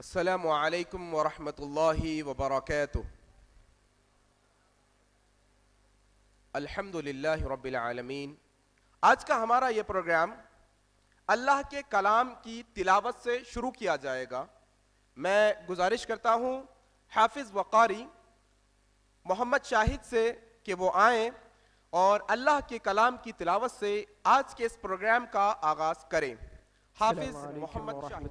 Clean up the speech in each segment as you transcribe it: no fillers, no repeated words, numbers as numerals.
अस्सलामु अलैकुम वरहमतुल्लाहि वबरकातुह। अल्हम्दुलिल्लाहि रब्बिल आलमीन। आज का हमारा ये प्रोग्राम अल्लाह के कलाम की तिलावत से शुरू किया जाएगा। मैं गुजारिश करता हूँ हाफिज़ वक़ारी मोहम्मद शाहिद से कि वो आएँ और अल्लाह के कलाम की तिलावत से आज के इस प्रोग्राम का आगाज़ करें। हाफिज़ मोहम्मद शाहिद।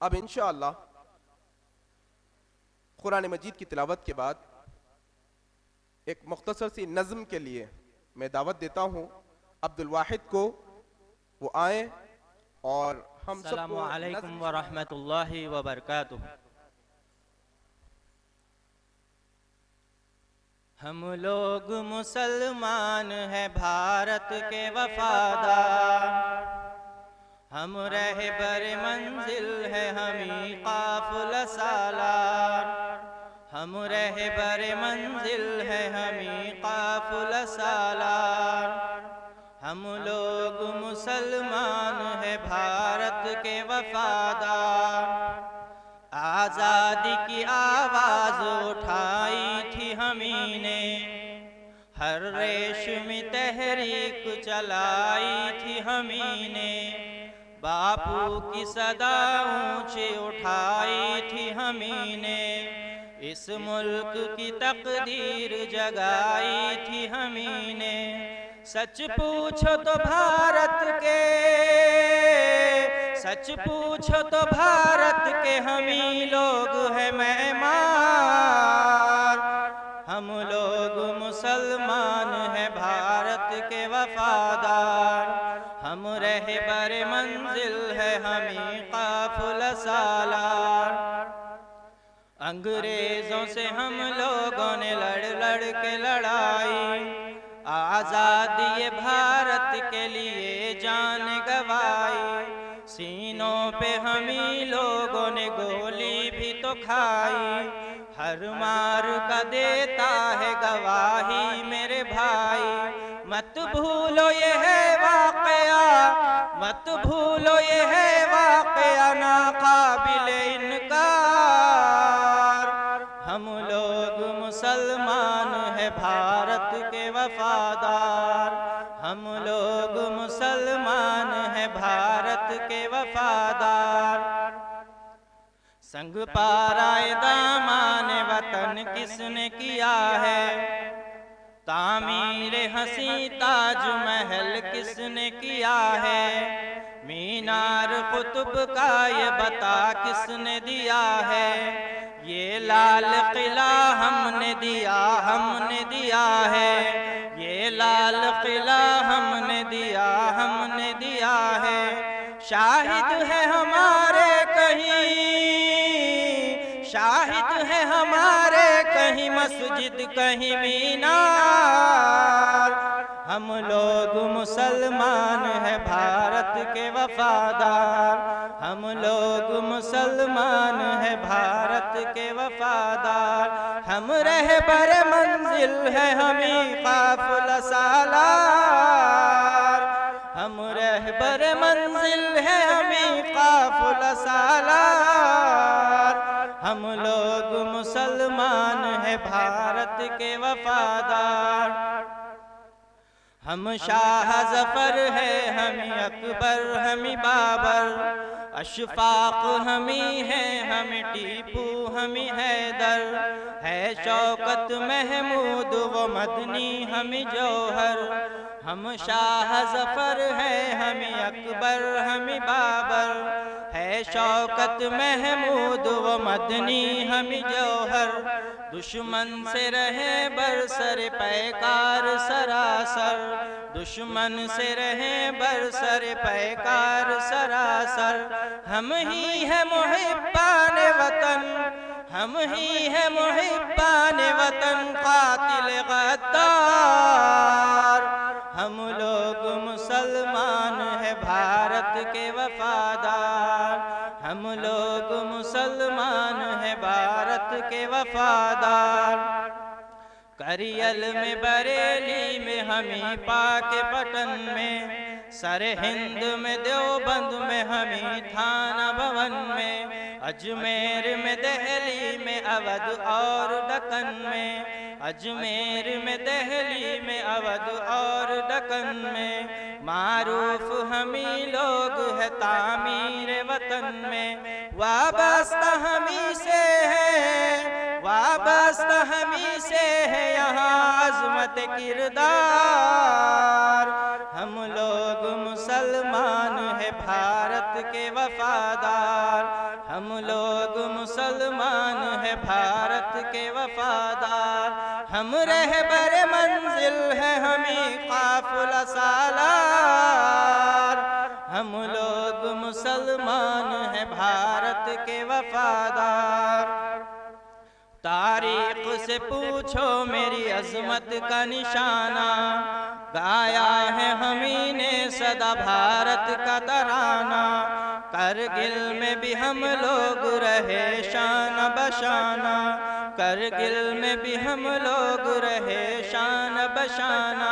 अब इंशाअल्लाह कुरान मजीद की तिलावत के बाद एक मुख्तसर सी नज़्म के लिए मैं दावत देता हूँ अब्दुल वाहिद को, वो आए और हम अस्सलामु अलैकुम व रहमतुल्लाहि व बरकातुहू। हम लोग मुसलमान हैं भारत के वफादार, हम रहबर मंजिल है हमी काफिला सालार, हम रहबर मंजिल है हमी काफिला सालार। हम लोग मुसलमान है भारत के वफादार, आज़ादी की आवाज़ उठाई थी हमी ने, हर रेशमी तहरीक चलाई थी हमी ने, बापू की सदा ऊंची उठाई थी हमी ने, इस मुल्क की तकदीर जगाई थी हमी ने। सच पूछो तो भारत के, सच पूछो तो भारत के हमी लोग हैं मेहमान, हम लोग मुसलमान हैं भारत के वफादार, हम रहबर मंजिल है हमी काफिला सालार। अंग्रेजों से हम लोगों ने लड़ लड़ के लड़ाई, आज़ादी भारत के लिए जान गवाई, सीनों पे हमी लोगों ने गोली भी तो खाई, हर मार का देता है गवाही मेरे भाई। मत भूलो ये है वाक़या, मत भूलो ये है वाक़या नाक़ाबिल इनकार, हम लोग मुसलमान है भारत भारत के वफादार, हम लोग मुसलमान हैं भारत के वफादार। संग पाराए दामान वतन किसने किया है, तामीर हंसी ताज महल किसने किया है, मीनार कुतुब का ये बता किसने दिया है, ये लाल किला हमने दिया है, ये लाल किला हमने दिया है। शाहिद है हमारे कहीं, शाहिद है हमारे कहीं मस्जिद कहीं मीनार, हम लोग मुसलमान हैं भारत के वफादार, हम लोग मुसलमान हैं भारत के वफादार। हम रहबर मंजिल है हमें काफिला सालार, हम रहबर मंजिल है हमें काफिला सालार, हम लोग मुसलमान हैं भारत के वफादार। हम शाह जफर है हमी अकबर हमी बाबर, अशफाक हमी है हमी टीपू हमी हैदर, है शौकत महमूद व मदनी हमी जौहर। हम शाह जफर है हमी अकबर हमी बाबर, है शौकत महमूद व मदनी हमी जौहर। दुश्मन से रहे बरसर पैकार सरासर, दुश्मन से रहे बरसर पैकार सरासर। हम ही है मुहिब्बान वतन, हम ही है मुहिब्बान वतन कातिल गद्दार, हम लोग मुसलमान हैं भारत के वफादार, हम लोग मुसलमान हैं भारत के वफादार। करियल में बरेली में हमी पाके पटन में, सर हिंद में देवबंद में हमी थाना भवन में, अजमेर में दहली में अवध और दक्कन में, अजमेर में दहली में अवध और दक्कन में। मारूफ हमी लोग है तामीर वतन में, वाबस्ता हमी से है, वाबस्ता हमी से है यहाँ अजमत किरदार। हम लोग मुसलमान हैं भारत के वफादार, हम लोग मुसलमान हैं भारत के वफादार। हम रहबर मंजिल है हमें काफिला सालार, हम लोग मुसलमान हैं भारत के वफादार। तारीख से पूछो मेरी अजमत का निशाना, गाया है हमी ने सदा भारत का तराना। करगिल में भी हम लोग रहे शान बशाना, करगिल में भी हम लोग रहे शान बशाना।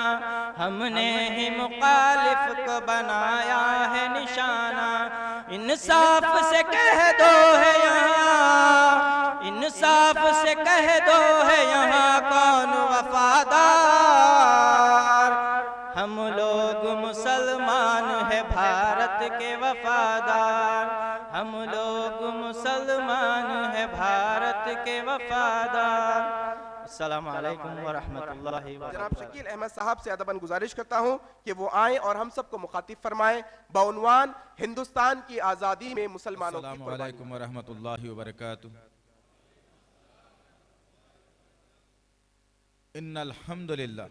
हमने ही मुखालिफ को बनाया है निशाना, इंसाफ से कह दो है यहाँ, इंसाफ से कह दो है यहाँ कौन वफादार। हम लोग मुसलमान है भारत के वफादार, हम लोग मुसलमान है भारत के वफादार। अस्सलामु अलैकुम व रहमतुल्लाहि व जनाब बरकातहू। शकील अहमद साहब से अदबन गुजारिश करता हूँ कि वो आए और हम सबको मुखातिब फरमाएं बउनवान हिंदुस्तान की आज़ादी में मुसलमानों की अस्सलामु कुर्बानी। अलैकुम व रहमतुल्लाहि व बरकातहू। इन्नल हम्दुलिल्लाह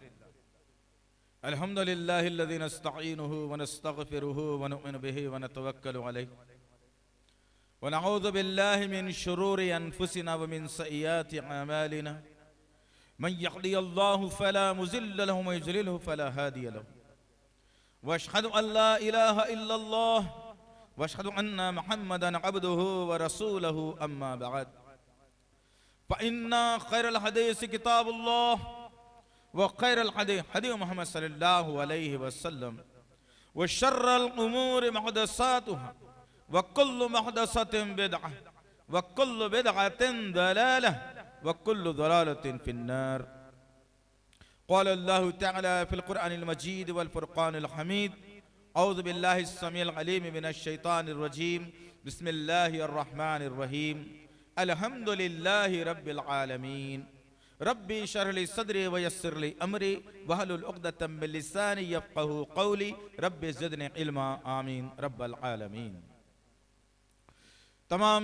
अल्हम्दुलिल्लाहिल्लज़ी नस्तईनुहु व नस्तगफिरुहु व नु'मिनु बिही व नतवक्कलु अलैहि व नऊज़ु बिल्लाहि मिन शुरूरि अनफुसिना व मिन सय्यिआति अमालिना। मन यहदियल्लाहु फला मुज़िल्ल लहु व युज़लिलहु फला हादिय लहु। व अशहदु अन ला इलाहा इल्लल्लाह व अशहदु अन्ना मुहम्मदन अब्दुहु व रसूलुहु अम्मा बअद। फ़इन्ना खैरल हदीस किताबुल्लाह व खैरल हदी हदी मुहम्मद सल्लल्लाहु अलैहि वसल्लम व शर्रल उमूर मुहदसातुहा व कुल्लु मुहदसतिन बिदअह व कुल्लु बिदअतिन दलालह व कुल्लु दलालतिन फिन्नार। क़ाल अल्लाहु तआला फ़िल क़ुरआनिल मजीद वल फ़ुरक़ानिल हमीद औज़ु बिल्लाहिस समीइल अलीम मिनश शैतानिर रजीम बिस्मिल्लाहिर रहमानिर रहीम अल्हम्दुलिल्लाहि रब्बिल आलमीन रब्बी शरह ली सदरी व यस्सिर ली अमरी वहलुल उक़दतम मिन लिसानी यफ़क़हू क़ौली रब्बि ज़िदनी इल्मा आमीन रब्बल आलमीन। तमाम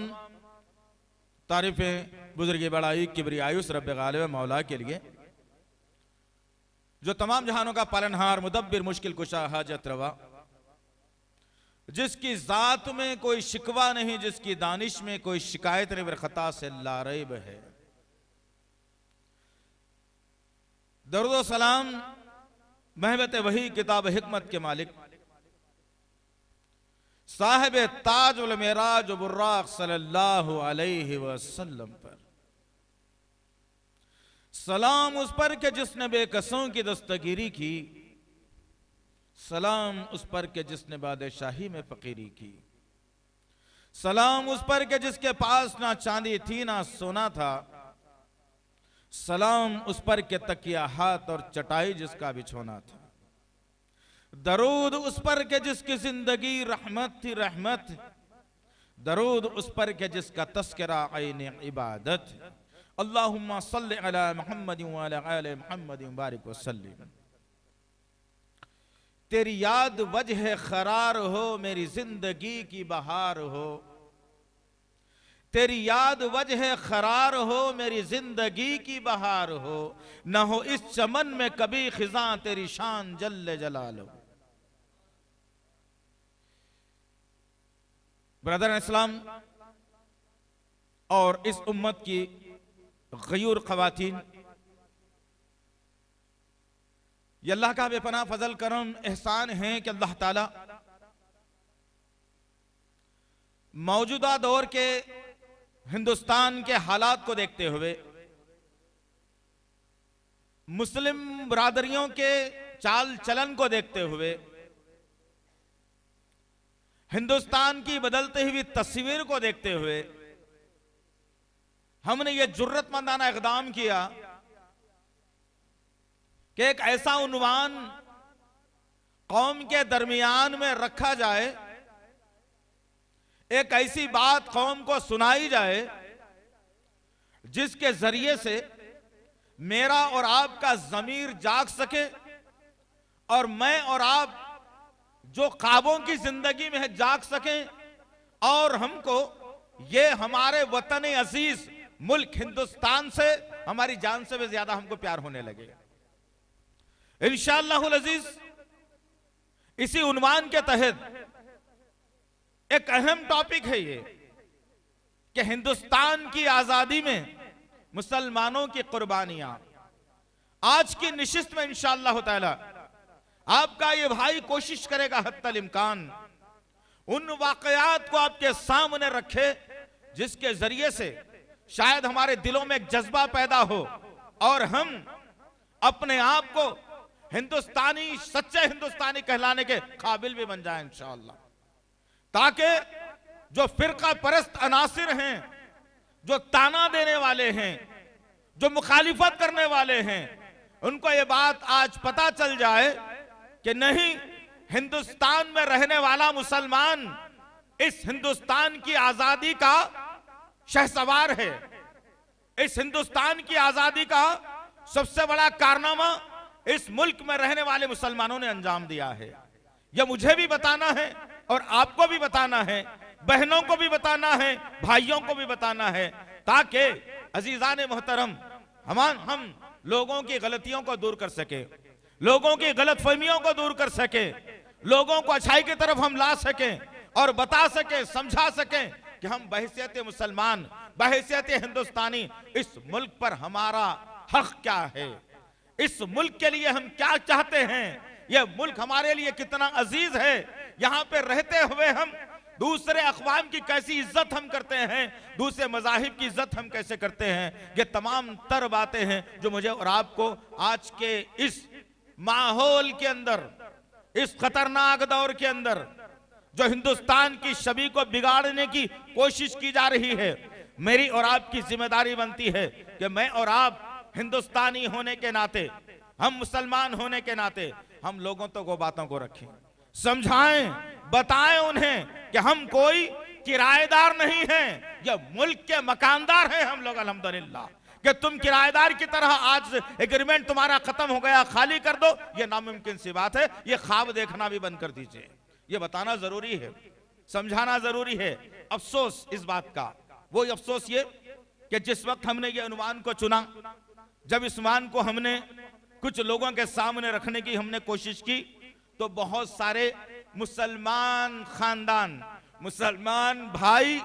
तारीफ़ें बुज़ुर्ग बड़ाई किब्रियायुस रब्ब गालिब मौला के लिए जो तमाम जहानों का पालनहार मुदब्बिर मुश्किल कुशा हाजत रवा, जिसकी ज़ात में कोई शिकवा नहीं, जिसकी दानिश में कोई शिकायत नहीं, खता से लारैब है। दरूद व सलाम महबत वही किताब हिकमत के मालिक साहिब ताज उल मेराज बुर्राक सल्लल्लाहु अलैहि वसल्लम पर सलाम उस पर के जिसने बेकसों की दस्तगीरी की, सलाम उस पर के जिसने बादशाही में फकीरी की, सलाम उस पर के जिसके पास ना चांदी थी ना सोना था, सलाम उस पर के तकिया हाथ और चटाई जिसका बिछोना था, दरूद उस पर के जिसकी जिंदगी रहमत थी रहमत, दरूद उस पर के जिसका तस्करा आईने इबादत। अल्लाहुम्मा सल्लि अला मुहम्मद व अला आले मुहम्मद बारिक वसल्लिम। तेरी याद वजह खरार हो मेरी जिंदगी की बहार हो, तेरी याद वजह खरार हो मेरी जिंदगी की बहार हो, न हो इस चमन में कभी खिजा तेरी शान जल्ले जलालो। ब्रदर इस्लाम और इस उम्मत की गयूर खवातीन, ये अल्लाह का बेपनाह फजल करम एहसान है कि अल्लाह ताला मौजूदा दौर के हिंदुस्तान के हालात को देखते हुए, मुस्लिम बरादरियों के चाल चलन को देखते हुए, हिंदुस्तान की बदलती हुई तस्वीर को देखते हुए हमने ये जुर्रतमंदाना इक़दाम किया कि एक ऐसा उन्वान कौम के दरमियान में रखा जाए, एक ऐसी बात कौम को सुनाई जाए जिसके जरिए से मेरा और आपका ज़मीर जाग सके और मैं और आप जो ख्वाबों की जिंदगी में है जाग सकें और हमको ये हमारे वतन अजीज मुल्क हिंदुस्तान से हमारी जान से भी ज्यादा हमको प्यार होने लगे इंशाअल्लाहुल अजीज। इसी उन्वान के तहत एक अहम टॉपिक है ये कि हिंदुस्तान की आजादी में मुसलमानों की कुर्बानियां। आज की निशिस्त में इंशाअल्लाह ताला आपका ये भाई कोशिश करेगा हत्तल इम्कान उन वाकयात को आपके सामने रखे जिसके जरिए से शायद हमारे दिलों में एक जज्बा पैदा हो और हम अपने आप को हिंदुस्तानी, सच्चे हिंदुस्तानी कहलाने के काबिल भी बन जाए इंशाअल्लाह, ताकि जो फिरका परस्त अनासिर हैं, जो ताना देने वाले हैं, जो मुखालिफत करने वाले हैं, उनको ये बात आज पता चल जाए कि नहीं, हिंदुस्तान में रहने वाला मुसलमान इस हिंदुस्तान की आजादी का शहसवार है। इस हिंदुस्तान की आजादी का सबसे बड़ा कारनामा इस मुल्क में रहने वाले मुसलमानों ने अंजाम दिया है। यह मुझे भी बताना है और आपको भी बताना है, बहनों को भी बताना है, भाइयों को भी बताना है, ताकि अजीजान मोहतरम हम लोगों की गलतियों को दूर कर सके, लोगों की गलतफहमियों को दूर कर सके, लोगों को अच्छाई की तरफ हम ला सकें और बता सके, समझा सकें कि हम बहैसियत मुसलमान, बहैसियत हिंदुस्तानी इस मुल्क पर हमारा हक क्या है, इस मुल्क के लिए हम क्या चाहते हैं, यह मुल्क हमारे लिए कितना अजीज है, यहाँ पे रहते हुए हम दूसरे अक़वाम की कैसी इज्जत हम करते हैं, दूसरे मज़ाहिब की इज्जत हम कैसे करते हैं। ये तमाम तर बातें हैं जो मुझे और आपको आज के इस माहौल के अंदर, इस खतरनाक दौर के अंदर जो हिंदुस्तान की छवि को बिगाड़ने की कोशिश की जा रही है, मेरी और आपकी जिम्मेदारी बनती है कि मैं और आप हिंदुस्तानी होने के नाते हम मुसलमान होने के नाते हम लोगों तो को बातों को रखें, समझाएं, बताएं उन्हें कि हम कोई किराएदार नहीं हैं, ये मुल्क के मकानदार हैं हम लोग अल्हम्दुलिल्लाह। कि तुम किराएदार की तरह आज एग्रीमेंट तुम्हारा खत्म हो गया खाली कर दो, ये नामुमकिन सी बात है। ये ख्वाब देखना भी बंद कर दीजिए, ये बताना जरूरी है, समझाना जरूरी है। अफसोस इस बात का, वो अफसोस ये कि जिस वक्त हमने ये उन्वान को चुना, जब इस उन्वान को हमने कुछ लोगों के सामने रखने की हमने कोशिश की, तो बहुत सारे मुसलमान खानदान, मुसलमान भाई,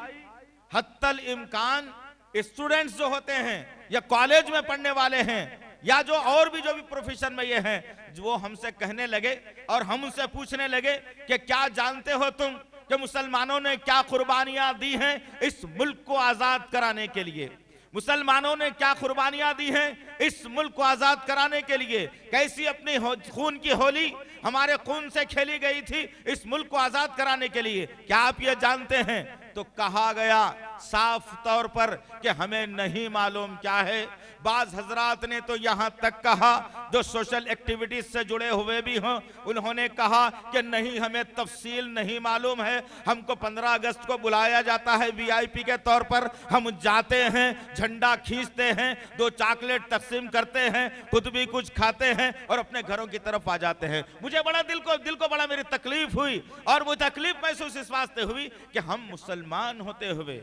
हत्तल इम्कान स्टूडेंट्स जो होते हैं या कॉलेज में पढ़ने वाले हैं या जो और भी जो भी प्रोफेशन में ये हैं, वो हमसे कहने लगे और हम उनसे पूछने लगे कि क्या जानते हो तुम कि मुसलमानों ने क्या कुर्बानियां दी हैं इस मुल्क को आजाद कराने के लिए। मुसलमानों ने क्या कुर्बानियां दी हैं इस मुल्क को आजाद कराने के लिए। कैसी अपनी खून की होली हमारे खून से खेली गई थी इस मुल्क को आजाद कराने के लिए। क्या आप ये जानते हैं? तो कहा गया साफ तौर पर कि हमें नहीं मालूम क्या है। बाज हजरात ने तो यहां तक कहा, जो सोशल एक्टिविटीज से जुड़े हुए भी हों, उन्होंने कहा कि नहीं हमें तफसील नहीं मालूम है, हमको 15 अगस्त को बुलाया जाता है वीआईपी के तौर पर, हम जाते हैं, झंडा खींचते हैं, 2 चॉकलेट तकसीम करते हैं, खुद भी कुछ खाते हैं और अपने घरों की तरफ आ जाते हैं। मुझे बड़ा दिल को बड़ा मेरी तकलीफ हुई और वो तकलीफ महसूस इस वास्ते हुई कि हम मुसलमान होते हुए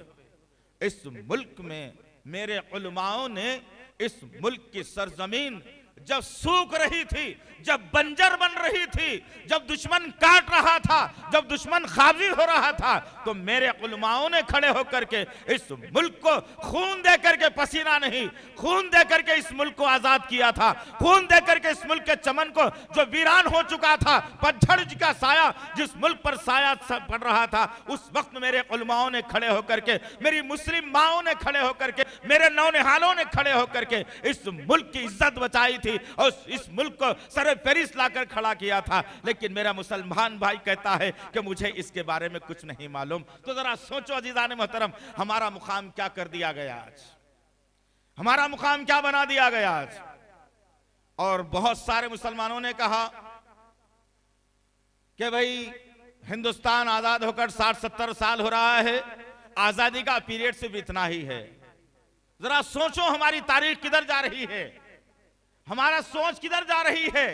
इस मुल्क में मेरे उलमाओं ने इस मुल्क की सरजमीन जब सूख रही थी, जब बंजर बन रही थी, जब दुश्मन काट रहा था, जब दुश्मन खाजी हो रहा था, तो मेरे उलमाओं ने खड़े होकर के इस मुल्क को खून दे करके, पसीना नहीं खून दे करके इस मुल्क को आजाद किया था। खून दे करके इस मुल्क के चमन को जो वीरान हो चुका था, पतझड़ का साया जिस मुल्क पर साया पड़ रहा था, उस वक्त मेरे उलमाओं ने खड़े होकर के, मेरी मुस्लिम माओं ने खड़े होकर के, मेरे नौनिहालों ने खड़े होकर के इस मुल्क की इज्जत बचाई थी और इस मुल्क को सरे पेरिस लाकर खड़ा किया था। लेकिन मेरा मुसलमान भाई कहता है कि मुझे इसके बारे में कुछ नहीं मालूम। तो जरा सोचो अजीजान मोहतरम, हमारा मुकाम क्या कर दिया गया आज, हमारा मुकाम क्या बना दिया गया आज। और बहुत सारे मुसलमानों ने कहा कि भाई हिंदुस्तान आजाद होकर 60-70 साल हो रहा है, आजादी का पीरियड सिर्फ इतना ही है। जरा सोचो हमारी तारीख किधर जा रही है, हमारा सोच किधर जा रही है,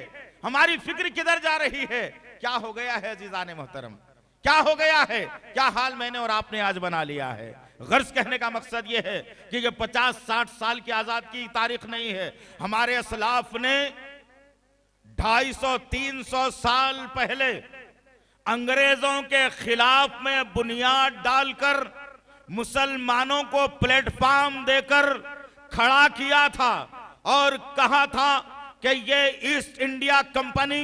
हमारी फिक्र किधर जा रही है। क्या हो गया है अजीजान मोहतरम, क्या हो गया है, क्या हाल मैंने और आपने आज बना लिया है। गर्ज कहने का मकसद यह है कि ये 50-60 साल की आजाद की तारीख नहीं है। हमारे असलाफ ने 250-300 साल पहले अंग्रेजों के खिलाफ में बुनियाद डालकर मुसलमानों को प्लेटफॉर्म देकर खड़ा किया था और कहा था कि ये ईस्ट इंडिया कंपनी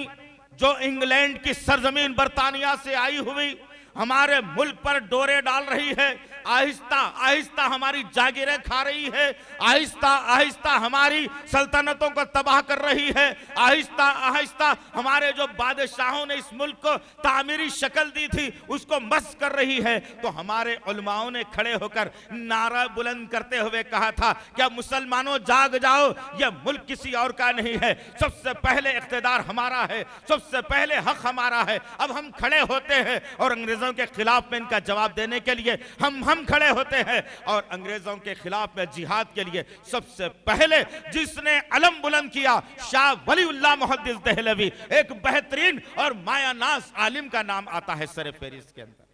जो इंग्लैंड की सरजमीन बर्तानिया से आई हुई हमारे मुल्क पर डोरे डाल रही है, आहिस्ता आहिस्ता हमारी जागीरें खा रही है, आहिस्ता आहिस्ता हमारी सल्तनतों को तबाह कर रही है, आहिस्ता आहिस्ता हमारे जो बादशाहों ने इस मुल्क को तामीरी शक्ल दी थी उसको मस्क कर रही है। तो हमारे उलमाओं ने खड़े होकर नारा बुलंद करते हुए कहा था कि मुसलमानों जाग जाओ, यह मुल्क किसी और का नहीं है, सबसे पहले इख्तिदार हमारा है, सबसे पहले हक हमारा है। अब हम खड़े होते हैं और अंग्रेजों के खिलाफ में इनका जवाब देने के लिए हम खड़े होते हैं और अंग्रेजों के खिलाफ में जिहाद के लिए सबसे पहले जिसने अलम बुलंद किया शाह वलीउल्लाह मुहद्दिस देहलवी, एक बेहतरीन और मायानाज आलिम का नाम आता है सर फेरिस के अंदर।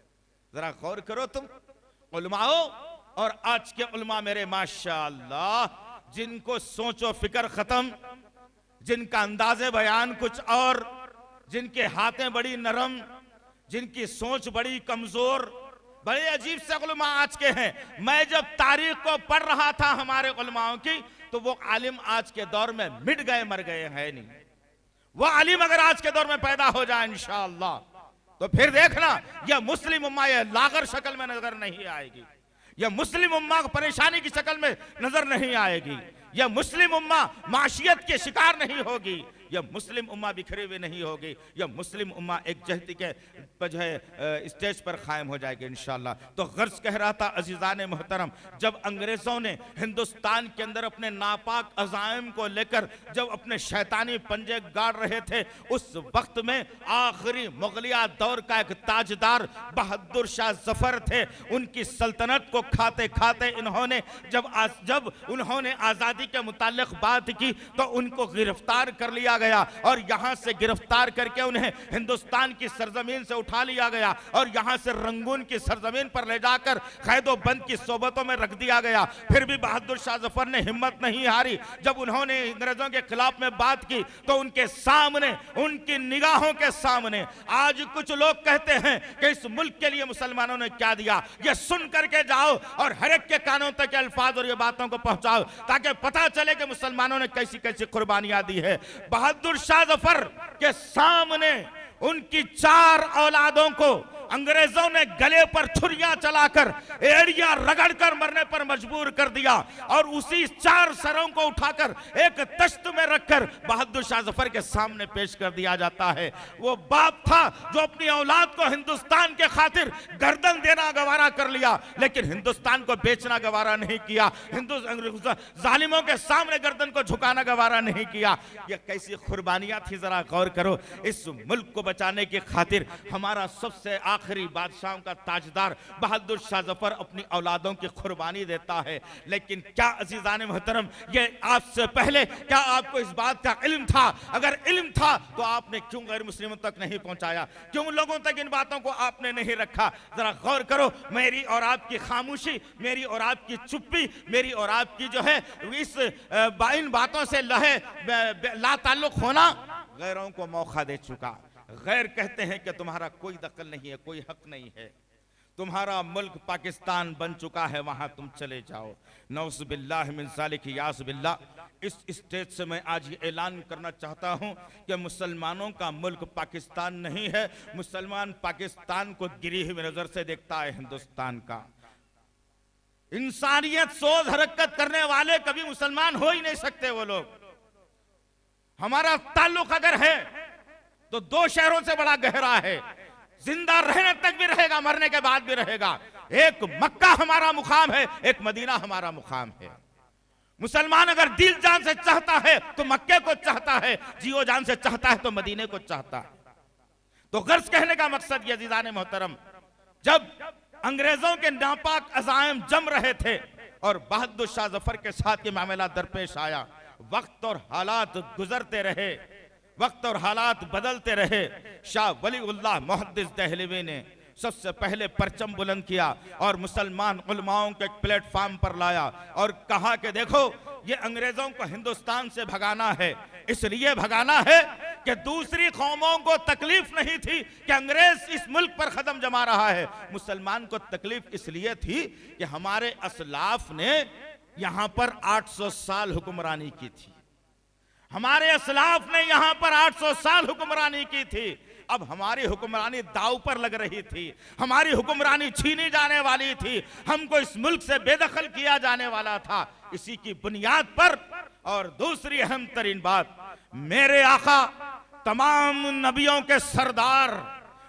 जरा गौर करो तुम उलमाओ, और आज के उलमा मेरे माशाअल्लाह, जिनको सोचो फिक्र खत्म, जिनका अंदाजे बयान कुछ और, जिनके हाथें बड़ी नरम, जिनकी सोच बड़ी कमजोर, बड़े अजीब से उलमा आज के हैं। मैं जब तारीख को पढ़ रहा था हमारे उलमाओं की, तो वो आलिम आज के दौर में मिट गए, मर गए हैं नहीं। वो आलिम अगर आज के दौर में पैदा हो जाए इंशाअल्लाह, तो फिर देखना यह मुस्लिम उम्मा यह लागर शक्ल में नजर नहीं आएगी, यह मुस्लिम उम्मा को परेशानी की शक्ल में नजर नहीं आएगी, यह मुस्लिम उम्मा माशियत के शिकार नहीं होगी, यह मुस्लिम उम्मा बिखरी हुई नहीं होगी, यह मुस्लिम उम्मा एक जहती के जो है स्टेज पर कायम हो जाएगी इंशाअल्लाह। तो गर्ज कह रहा था अजीज़ान मोहतरम, जब अंग्रेजों ने हिंदुस्तान के अंदर अपने नापाक अज़ाइम को लेकर जब अपने शैतानी पंजे गाड़ रहे थे, उस वक्त में आखिरी मुगलिया दौर का एक ताजदार बहादुर शाह जफर थे। उनकी सल्तनत को खाते खाते इन्होंने जब उन्होंने आज़ादी के मुताल्लिक बात की तो उनको गिरफ्तार कर लिया गया और यहाँ से गिरफ्तार करके उन्हें हिंदुस्तान की सरजमीन से उठा लिया गया और यहाँ से रंगून की सरजमीन पर ले जाकर कैदो बंद की सोबतों में रख दिया गया। फिर भी बहादुर शाह जफर ने हिम्मत नहीं हारी। जब उन्होंने अंग्रेजों के खिलाफ में बात की तो उनके सामने, उनकी निगाहों के सामने आज कुछ लोग कहते हैं कि इस मुल्क के लिए मुसलमानों ने क्या दिया, ये सुन करके जाओ और हर एक के कानों तक अल्फाज और ये बातों को पहुंचाओ ताकि पता चले कि मुसलमानों ने कैसी कैसी कुर्बानियां दी है। बहादुर शाह जफर के सामने उनकी 4 औलादों को अंग्रेजों ने गले पर छुरियां चलाकर एड़ियां रगड़कर मरने पर मजबूर कर दिया और उसी 4 सरों को उठाकर एक तश्त में रखकर बहादुर शाह जफर के सामने पेश कर दिया जाता है। वो बाप था जो अपनी औलाद को हिंदुस्तान के खातिर गर्दन देना गवारा कर लिया, लेकिन हिंदुस्तान को बेचना गवारा नहीं किया, जालिमों के सामने गर्दन को झुकाना गवारा नहीं किया। यह कैसी कुर्बानियां थी, जरा गौर करो। इस मुल्क को बचाने की खातिर हमारा सबसे आखिरी बादशाहों का ताजदार बहादुर शाह जफर अपनी औलादों की कुर्बानी देता है। लेकिन क्या अजीज़ान मोहतरम, ये आपसे पहले क्या आपको इस बात का इल्म था? अगर इल्म था तो आपने क्यों गैर मुस्लिमों तक नहीं पहुंचाया, क्यों लोगों तक इन बातों को आपने नहीं रखा? जरा गौर करो। मेरी और आपकी खामोशी, मेरी और आपकी चुप्पी, मेरी और आपकी जो है इन बातों से ला ताल्लुक होना गैरों को मौका दे चुका। गैर कहते हैं कि तुम्हारा कोई दखल नहीं है, कोई हक नहीं है, तुम्हारा मुल्क पाकिस्तान बन चुका है, वहां तुम चले जाओ। नौज़ बिल्लाह मिन ज़ालिक, याज़ बिल्लाह। इस स्टेज से मैं आज ये ऐलान करना चाहता हूं कि मुसलमानों का मुल्क पाकिस्तान नहीं है। मुसलमान पाकिस्तान को गिरी हुई नजर से देखता है हिंदुस्तान का। इंसानियत सोच हरकत करने वाले कभी मुसलमान हो ही नहीं सकते वो लोग। हमारा ताल्लुक अगर है तो 2 शहरों से बड़ा गहरा है, जिंदा रहने तक भी रहेगा, मरने के बाद भी रहेगा। एक मक्का हमारा मुकाम है, एक मदीना हमारा मुकाम है। मुसलमान अगर दिल जान से चाहता है तो मक्के को चाहता है, जियो जान से चाहता है तो मदीने को चाहता है। तो गर्ज कहने का मकसद ये अज़ीज़ान मोहतरम, जब अंग्रेजों के नापाक अज़ाइम जम रहे थे और बहादुर शाह जफर के साथ ये मामला दरपेश आया, वक्त और हालात गुजरते रहे, वक्त और हालात बदलते रहे। शाह वलीउल्लाह मुहद्दिस दहलवी ने सबसे पहले परचम बुलंद किया और मुसलमान उलमाओं के एक प्लेटफार्म पर लाया और कहा कि देखो, ये अंग्रेजों को हिंदुस्तान से भगाना है। इसलिए भगाना है कि दूसरी कौमों को तकलीफ नहीं थी कि अंग्रेज इस मुल्क पर कदम जमा रहा है, मुसलमान को तकलीफ इसलिए थी कि हमारे असलाफ ने यहां पर 800 साल हुक्मरानी की थी। हमारे असलाफ ने यहां पर 800 साल हुक्मरानी की थी। अब हमारी हुक्मरानी दाव पर लग रही थी, हमारी हुक्मरानी छीनी जाने वाली थी, हमको इस मुल्क से बेदखल किया जाने वाला था। इसी की बुनियाद पर, और दूसरी अहम तरीन बात, मेरे आका तमाम नबियों के सरदार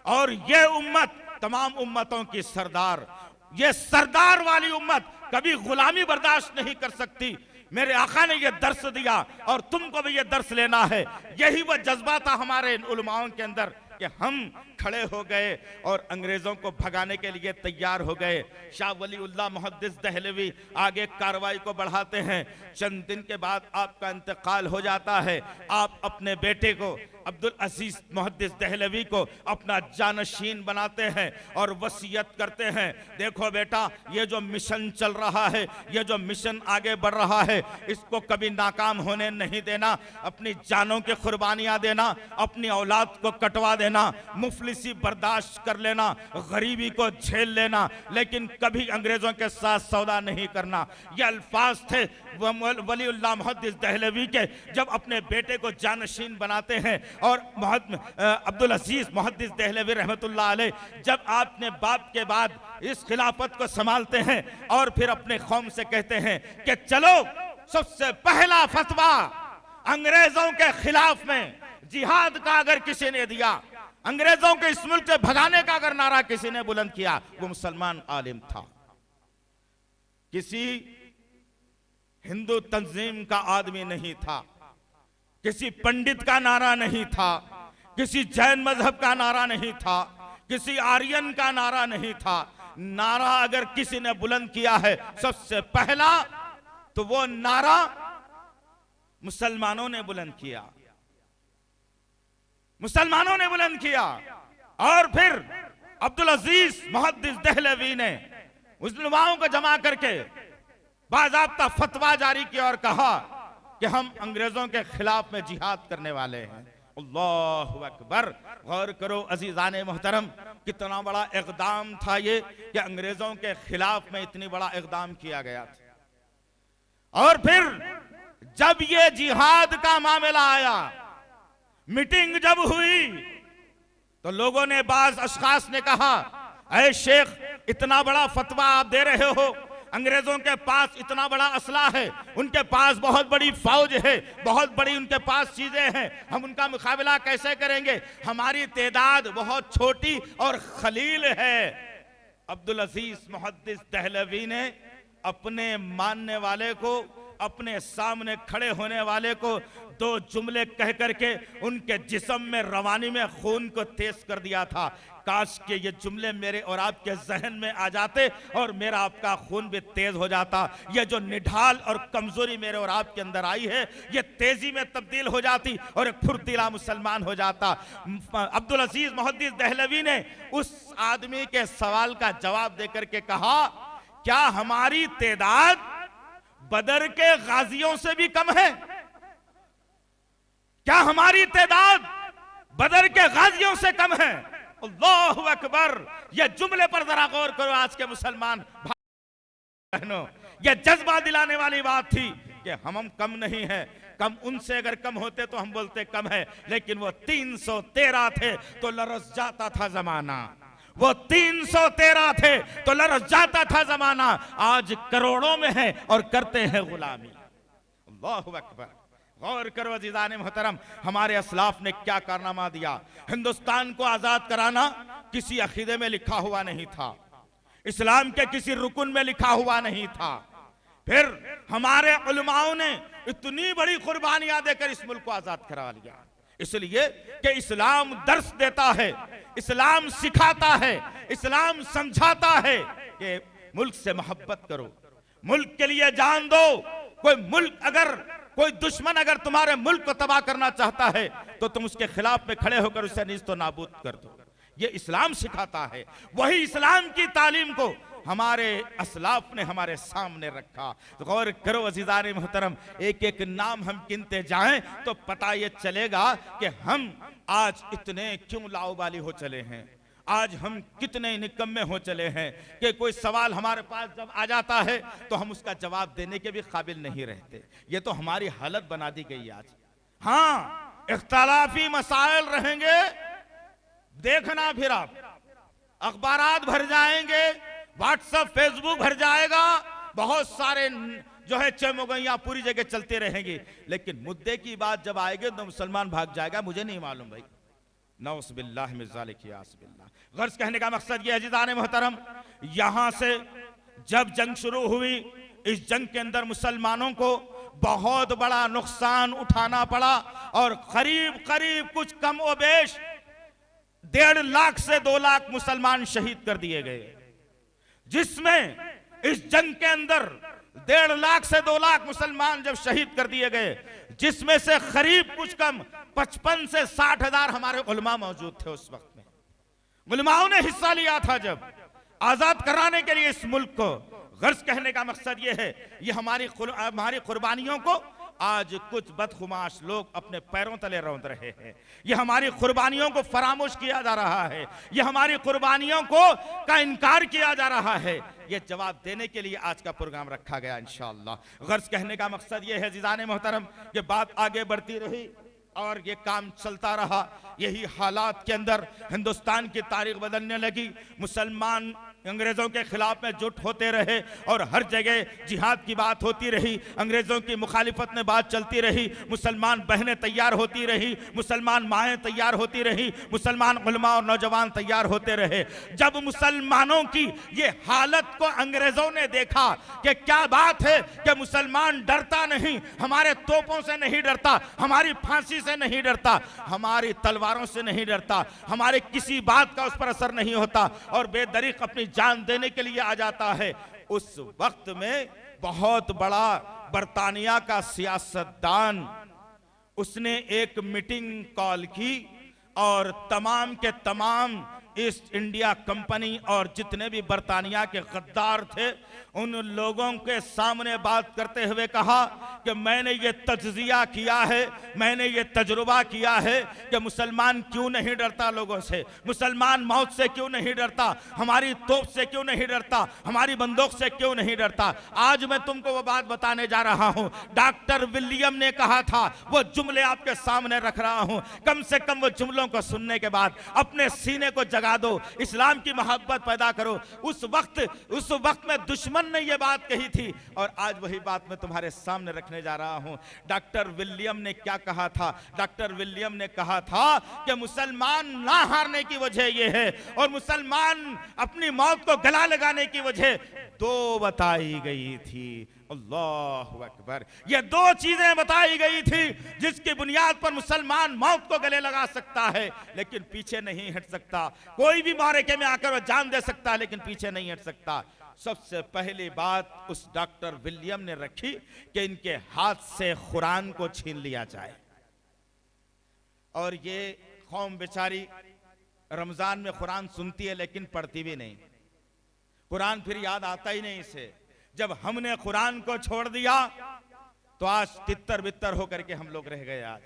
और ये उम्मत तमाम उम्मतों की सरदार, ये सरदार वाली उम्मत कभी गुलामी बर्दाश्त नहीं कर सकती। मेरे आका ने यह दर्स दिया और तुमको भी यह दर्स लेना है। यही वह जज्बा था हमारे उलमाओं के अंदर कि हम खड़े हो गए और अंग्रेजों को भगाने के लिए तैयार हो गए। शाह वलीउल्लाह मुहद्दिस दहलवी आगे कार्रवाई को बढ़ाते हैं। चंद दिन के बाद आपका इंतकाल हो जाता है। आप अपने बेटे को अब्दुल अजीज मुहद्दिस दहलवी को अपना जानशीन बनाते हैं और वसीयत करते हैं, देखो बेटा, ये जो मिशन चल रहा है, ये जो मिशन आगे बढ़ रहा है, इसको कभी नाकाम होने नहीं देना। अपनी जानों की कुर्बानियां देना, अपनी औलाद को कटवा देना, मुफलिसी बर्दाश्त कर लेना, गरीबी को झेल लेना, लेकिन कभी अंग्रेजों के साथ सौदा नहीं करना। ये अल्फाज थे वलीउल्लाह मुहद्दिस दहलवी के जब अपने बेटे को जानशीन बनाते हैं। और अब्दुल अजीज मुहद्दिस दहलवी रहमतुल्लाह अलैह जब आपने बाप के बाद इस खिलाफत को संभालते हैं और फिर अपने कौम से कहते हैं कि चलो, सबसे पहला फतवा अंग्रेजों के खिलाफ में जिहाद का अगर किसी ने दिया, अंग्रेजों के इस मुल्क से भगाने का अगर नारा किसी ने बुलंद किया, वो मुसलमान आलिम था। किसी हिंदू तंजीम का आदमी नहीं था, किसी पंडित का नारा नहीं था, किसी जैन मजहब का नारा नहीं था, किसी आर्यन का नारा नहीं था। नारा अगर किसी ने बुलंद किया है सबसे पहला, तो वो नारा मुसलमानों ने बुलंद किया, मुसलमानों ने बुलंद किया। और फिर अब्दुल अजीज मुहद्दिस दहलवी ने उलमाओं को जमा करके बाज़ाब्ता फतवा जारी किया और कहा कि हम अंग्रेजों के खिलाफ में जिहाद करने वाले हैं। अल्लाहु अकबर। गौर करो अजीजाने मोहतरम, कितना बड़ा इक़दाम था ये कि अंग्रेजों के खिलाफ में इतनी बड़ा इक़दाम किया गया था। और फिर जब ये जिहाद का मामला आया, मीटिंग जब हुई, तो लोगों ने, बाज अशखास ने कहा, ऐ शेख इतना बड़ा फतवा आप दे रहे हो, अंग्रेजों के पास इतना बड़ा असला है, उनके पास बहुत बड़ी फौज है, बहुत बड़ी उनके पास चीजें हैं, हम उनका मुकाबला कैसे करेंगे, हमारी तादाद बहुत छोटी और खलील है। अब्दुल अजीज मुहद्दिस दहलवी ने अपने मानने वाले को, अपने सामने खड़े होने वाले को दो जुमले कह करके उनके जिस्म में, रवानी में खून को तेज कर दिया था। काश के ये जुमले मेरे और आपके जहन में आ जाते और मेरा आपका खून भी तेज हो जाता। ये जो निढाल और कमजोरी मेरे और आपके अंदर आई है, ये तेजी में तब्दील हो जाती और एक फुर्तीला मुसलमान हो जाता। अब्दुल अजीज मुहद्दिस दहलवी ने उस आदमी के सवाल का जवाब देकर के कहा, क्या हमारी तादाद बदर के गाजियों से भी कम है? क्या हमारी तादाद बदर के गाजियों से कम है? अल्लाहु अकबर। ये जुमले पर जरा गौर करो आज के मुसलमान बहनों, ये जज्बा दिलाने वाली बात थी कि हम कम नहीं है। कम उनसे अगर कम होते तो हम बोलते कम है, लेकिन वो 313 थे तो लरस जाता था जमाना, वो 313 थे तो लरस जाता था जमाना। आज करोड़ों में है और करते हैं गुलामी। अल्लाहु अकबर। गौर करो अजीज़ान मोहतरम, हमारे असलाफ ने क्या कारनामा दिया। हिंदुस्तान को आजाद कराना किसी अकीदे में लिखा हुआ नहीं था, इस्लाम के किसी रुकन में लिखा हुआ नहीं था। फिर हमारे उलमाओं ने इतनी बड़ी कुर्बानियां देकर इस मुल्क को आजाद करा लिया, इसलिए कि इस्लाम दर्स देता है, इस्लाम सिखाता है, इस्लाम समझाता है कि मुल्क से मोहब्बत करो, मुल्क के लिए जान दो। कोई दुश्मन अगर तुम्हारे मुल्क को तबाह करना चाहता है तो तुम उसके खिलाफ में खड़े होकर उसे नीस्त व नाबूद कर दो। ये इस्लाम सिखाता है। वही इस्लाम की तालीम को हमारे असलाफ ने हमारे सामने रखा। तो गौर करो अजीज़ान मोहतरम, एक एक नाम हम गिनते जाएं तो पता ये चलेगा कि हम आज इतने क्यों लाओबाली हो चले हैं, आज हम कितने निकम्मे हो चले हैं कि कोई सवाल हमारे पास जब आ जाता है तो हम उसका जवाब देने के भी काबिल नहीं रहते। ये तो हमारी हालत बना दी गई आज। हाँ, इख्तलाफी मसाइल रहेंगे, देखना फिर आप अखबारात भर जाएंगे, व्हाट्सएप फेसबुक भर जाएगा, बहुत सारे जो है चमोगैया पूरी जगह चलते रहेंगी, लेकिन मुद्दे की बात जब आएगी तो मुसलमान भाग जाएगा। मुझे नहीं मालूम भाई, नौज़ुबिल्लाह मिन ज़ालिक यासबिल्लाह। गर्ज कहने का मकसद ये अज़ीज़ान मोहतरम, यहां से जब जंग शुरू हुई, इस जंग के अंदर मुसलमानों को बहुत बड़ा नुकसान उठाना पड़ा और करीब करीब कुछ कम व बेश 1.5 लाख से 2 लाख मुसलमान शहीद कर दिए गए, जिसमें इस जंग के अंदर 1.5 लाख से 2 लाख मुसलमान जब शहीद कर दिए गए, जिसमें से करीब कुछ कम 55 से 60 हजार हमारे उलमा मौजूद थे। उस वक्त में उलमाओं ने हिस्सा लिया था जब आजाद कराने के लिए इस मुल्क को। गर्ज कहने का मकसद ये है, ये हमारी कुर्बानियों को आज कुछ बदखुमाश लोग अपने पैरों तले रौंद रहे हैं। ये हमारी कुर्बानियों को फरामोश किया जा रहा है, ये हमारी कुर्बानियों को का इनकार किया जा रहा है। ये जवाब देने के लिए आज का प्रोग्राम रखा गया इंशाअल्लाह। गर्ज कहने का मकसद ये है अज़ीज़ान मोहतरम, कि बात आगे बढ़ती रही और ये काम चलता रहा। यही हालात के अंदर हिंदुस्तान की तारीख बदलने लगी। मुसलमान अंग्रेजों के खिलाफ में जुट होते रहे और हर जगह जिहाद की बात होती रही, अंग्रेजों की मुखालिफत में बात चलती रही, मुसलमान बहनें तैयार होती रही, मुसलमान माएँ तैयार होती रही, मुसलमान उलमा और नौजवान तैयार होते रहे। जब मुसलमानों की ये हालत को अंग्रेजों ने देखा कि क्या बात है कि मुसलमान डरता नहीं, हमारे तोपों से नहीं डरता, हमारी फांसी से नहीं डरता, हमारी तलवारों से नहीं डरता, हमारे किसी बात का उस पर असर नहीं होता और बेदरीक अपनी जान देने के लिए आ जाता है, उस वक्त में बहुत बड़ा बरतानिया का सियासतदान उसने एक मीटिंग कॉल की और तमाम के तमाम ईस्ट इंडिया कंपनी और जितने भी बरतानिया के गद्दार थे उन लोगों के सामने बात करते हुए कहा कि मैंने ये तज्जिया किया है, मैंने ये तजुर्बा किया है कि मुसलमान क्यों नहीं डरता लोगों से, मुसलमान मौत से क्यों नहीं डरता, हमारी तोप से क्यों नहीं डरता, हमारी बंदूक से क्यों नहीं डरता। आज मैं तुमको वो बात बताने जा रहा हूं। डॉक्टर विलियम ने कहा था, वो जुमले आपके सामने रख रहा हूं, कम से कम वो जुमलों को सुनने के बाद अपने सीने को जगा दो, इस्लाम की मोहब्बत पैदा करो। उस वक्त में दुश्मन ने ये बात कही थी और आज वही बात मैं तुम्हारे सामने रखने जा रहा हूं। डॉक्टर विलियम ने क्या कहा था? डॉक्टर विलियम ने कहा था कि मुसलमान ना हारने की वजह यह है और मुसलमान अपनी मौत को गला लगाने की वजह दो बताई गई थी। अल्लाहु अकबर। ये दो चीजें बताई गई थी जिसकी बुनियाद पर मुसलमान मौत को गले लगा सकता है लेकिन पीछे नहीं हट सकता। कोई भी मारके में आकर वह जान दे सकता है लेकिन पीछे नहीं हट सकता। सबसे पहली बात उस डॉक्टर विलियम ने रखी कि इनके हाथ से कुरान को छीन लिया जाए। और ये कौम बेचारी रमजान में कुरान सुनती है लेकिन पढ़ती भी नहीं, कुरान फिर याद आता ही नहीं इसे। जब हमने कुरान को छोड़ दिया तो आज तितर बितर होकर के हम लोग रह गए। आज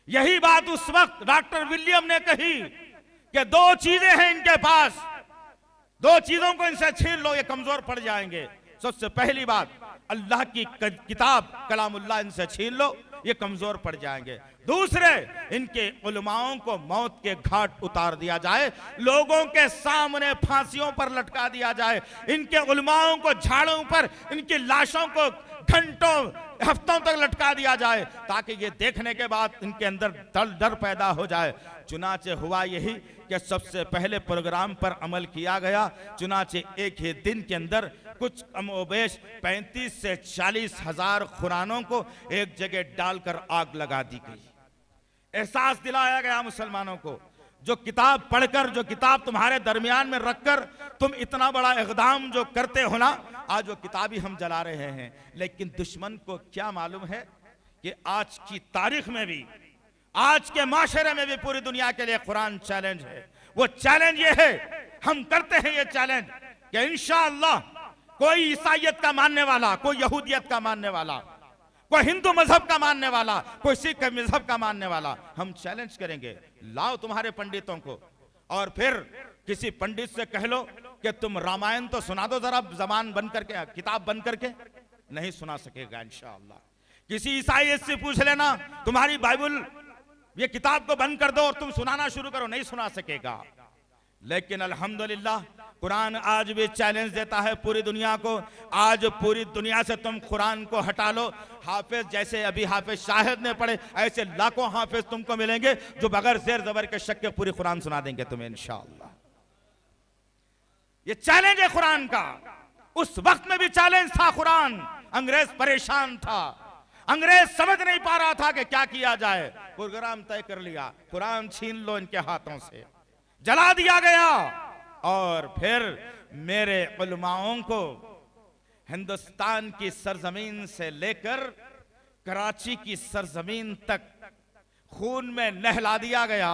यही बात उस वक्त डॉक्टर विलियम ने कही कि दो चीजें हैं इनके पास, दो चीजों को इनसे छीन लो, ये कमजोर पड़ जाएंगे। सबसे पहली बात अल्लाह की किताब कलामुल्लाह इनसे छीन लो, ये कमजोर पड़ जाएंगे। दूसरे, इनके उलमाओं को मौत के घाट उतार दिया जाए, लोगों के सामने फांसियों पर लटका दिया जाए, इनके उलमाओं को झाड़ों पर इनकी लाशों को घंटों हफ्तों तक लटका दिया जाए ताकि ये देखने के बाद इनके अंदर डर पैदा हो जाए। चुनाचे हुआ यही कि सबसे पहले प्रोग्राम पर अमल किया गया। चुनाचे एक ही दिन के अंदर कुछ कमोबेश 35 से 40 हजार कुरानों को एक जगह डालकर आग लगा दी गई। एहसास दिलाया गया मुसलमानों को, जो किताब पढ़कर, जो किताब तुम्हारे दरमियान में रखकर तुम इतना बड़ा इक़दाम जो करते हो ना, आज वो किताब ही हम जला रहे हैं। लेकिन दुश्मन को क्या मालूम है कि आज की तारीख में भी, आज के माशरे में भी पूरी दुनिया के लिए कुरान चैलेंज है। वो चैलेंज ये है, हम करते हैं ये चैलेंज कि इंशाअल्लाह कोई ईसाइयत का मानने वाला, कोई यहूदियत का मानने वाला, कोई हिंदू मजहब का मानने वाला, कोई सिख मजहब का मानने वाला, हम चैलेंज करेंगे, लाओ तुम्हारे पंडितों को और फिर किसी पंडित से कह लो कि तुम रामायण तो सुना दो जरा, जबान बंद करके, किताब बंद करके, नहीं सुना सकेगा इंशाअल्लाह। किसी ईसाई से पूछ लेना तुम्हारी बाइबल ये किताब को बंद कर दो और तुम सुनाना शुरू करो, नहीं सुना सकेगा। लेकिन अल्हम्दुलिल्लाह कुरान आज भी चैलेंज देता है पूरी दुनिया को। आज पूरी दुनिया से तुम कुरान को हटा लो, हाफिज जैसे अभी हाफिज शाहिद ने पढ़े ऐसे लाखों हाफिज तुमको मिलेंगे जो बगैर जेर जबर के शक के पूरी कुरान सुना देंगे तुम्हें इंशाअल्लाह। ये चैलेंज है कुरान का। उस वक्त में भी चैलेंज था कुरान। अंग्रेज परेशान था, अंग्रेज समझ नहीं पा रहा था कि क्या किया जाए। प्रोग्राम तय कर लिया, कुरान छीन लो इनके हाथों से, जला दिया गया। और फिर मेरे उलमाओं को हिंदुस्तान की सरजमीन से लेकर कराची की सरजमीन तक खून में नहला दिया गया,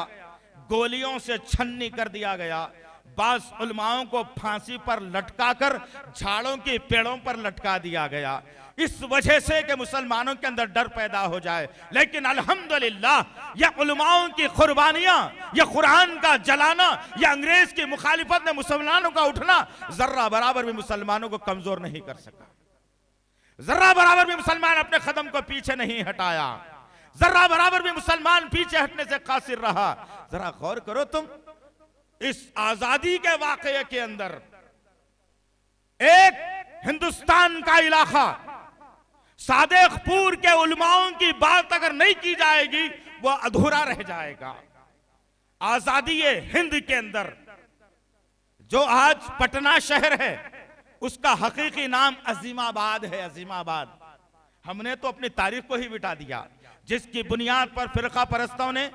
गोलियों से छन्नी कर दिया गया। बास उलमाओं को फांसी पर लटकाकर झाड़ों के पेड़ों पर लटका दिया गया, इस वजह से कि मुसलमानों के अंदर डर पैदा हो जाए। लेकिन अल्हम्दुलिल्लाह ये उलमाओं की कुर्बानियां, ये कुरान का जलाना, ये अंग्रेज की मुखालिफत में मुसलमानों का उठना जर्रा बराबर भी मुसलमानों को कमजोर नहीं कर सका। जर्रा बराबर भी मुसलमान अपने कदम को पीछे नहीं हटाया, जर्रा बराबर भी मुसलमान पीछे हटने से कासिर रहा। जरा गौर करो तुम, इस आजादी के वाकये के अंदर एक हिंदुस्तान का इलाका, सादेकपुर के उलमाओं की बात अगर नहीं की जाएगी वो अधूरा रह जाएगा। आजादी हिंद के अंदर जो आज पटना शहर है उसका हकीकी नाम अजीमाबाद है। अजीमाबाद हमने तो अपनी तारीख को ही मिटा दिया, जिसकी बुनियाद पर फिरका परस्तों ने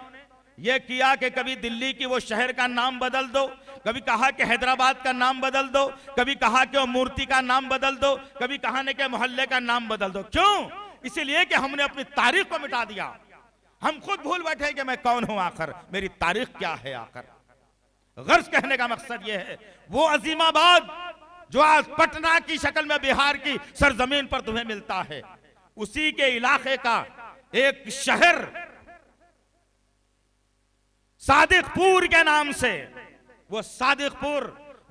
यह किया कि कभी दिल्ली की वो शहर का नाम बदल दो, कभी कहा कि हैदराबाद का नाम बदल दो, कभी कहा कि वो मूर्ति का नाम बदल दो, कभी कहा कि मोहल्ले का नाम बदल दो। क्यों? इसीलिए कि हमने अपनी तारीख को मिटा दिया। हम खुद भूल बैठे कि मैं कौन हूं, आखिर मेरी तारीख क्या है। आखिर गर्ज कहने का मकसद यह है वो अजीमाबाद जो आज पटना की शक्ल में बिहार की सरजमीन पर तुम्हें मिलता है, उसी के इलाके का एक शहर सादिकपुर के नाम से, वो सादिकपुर,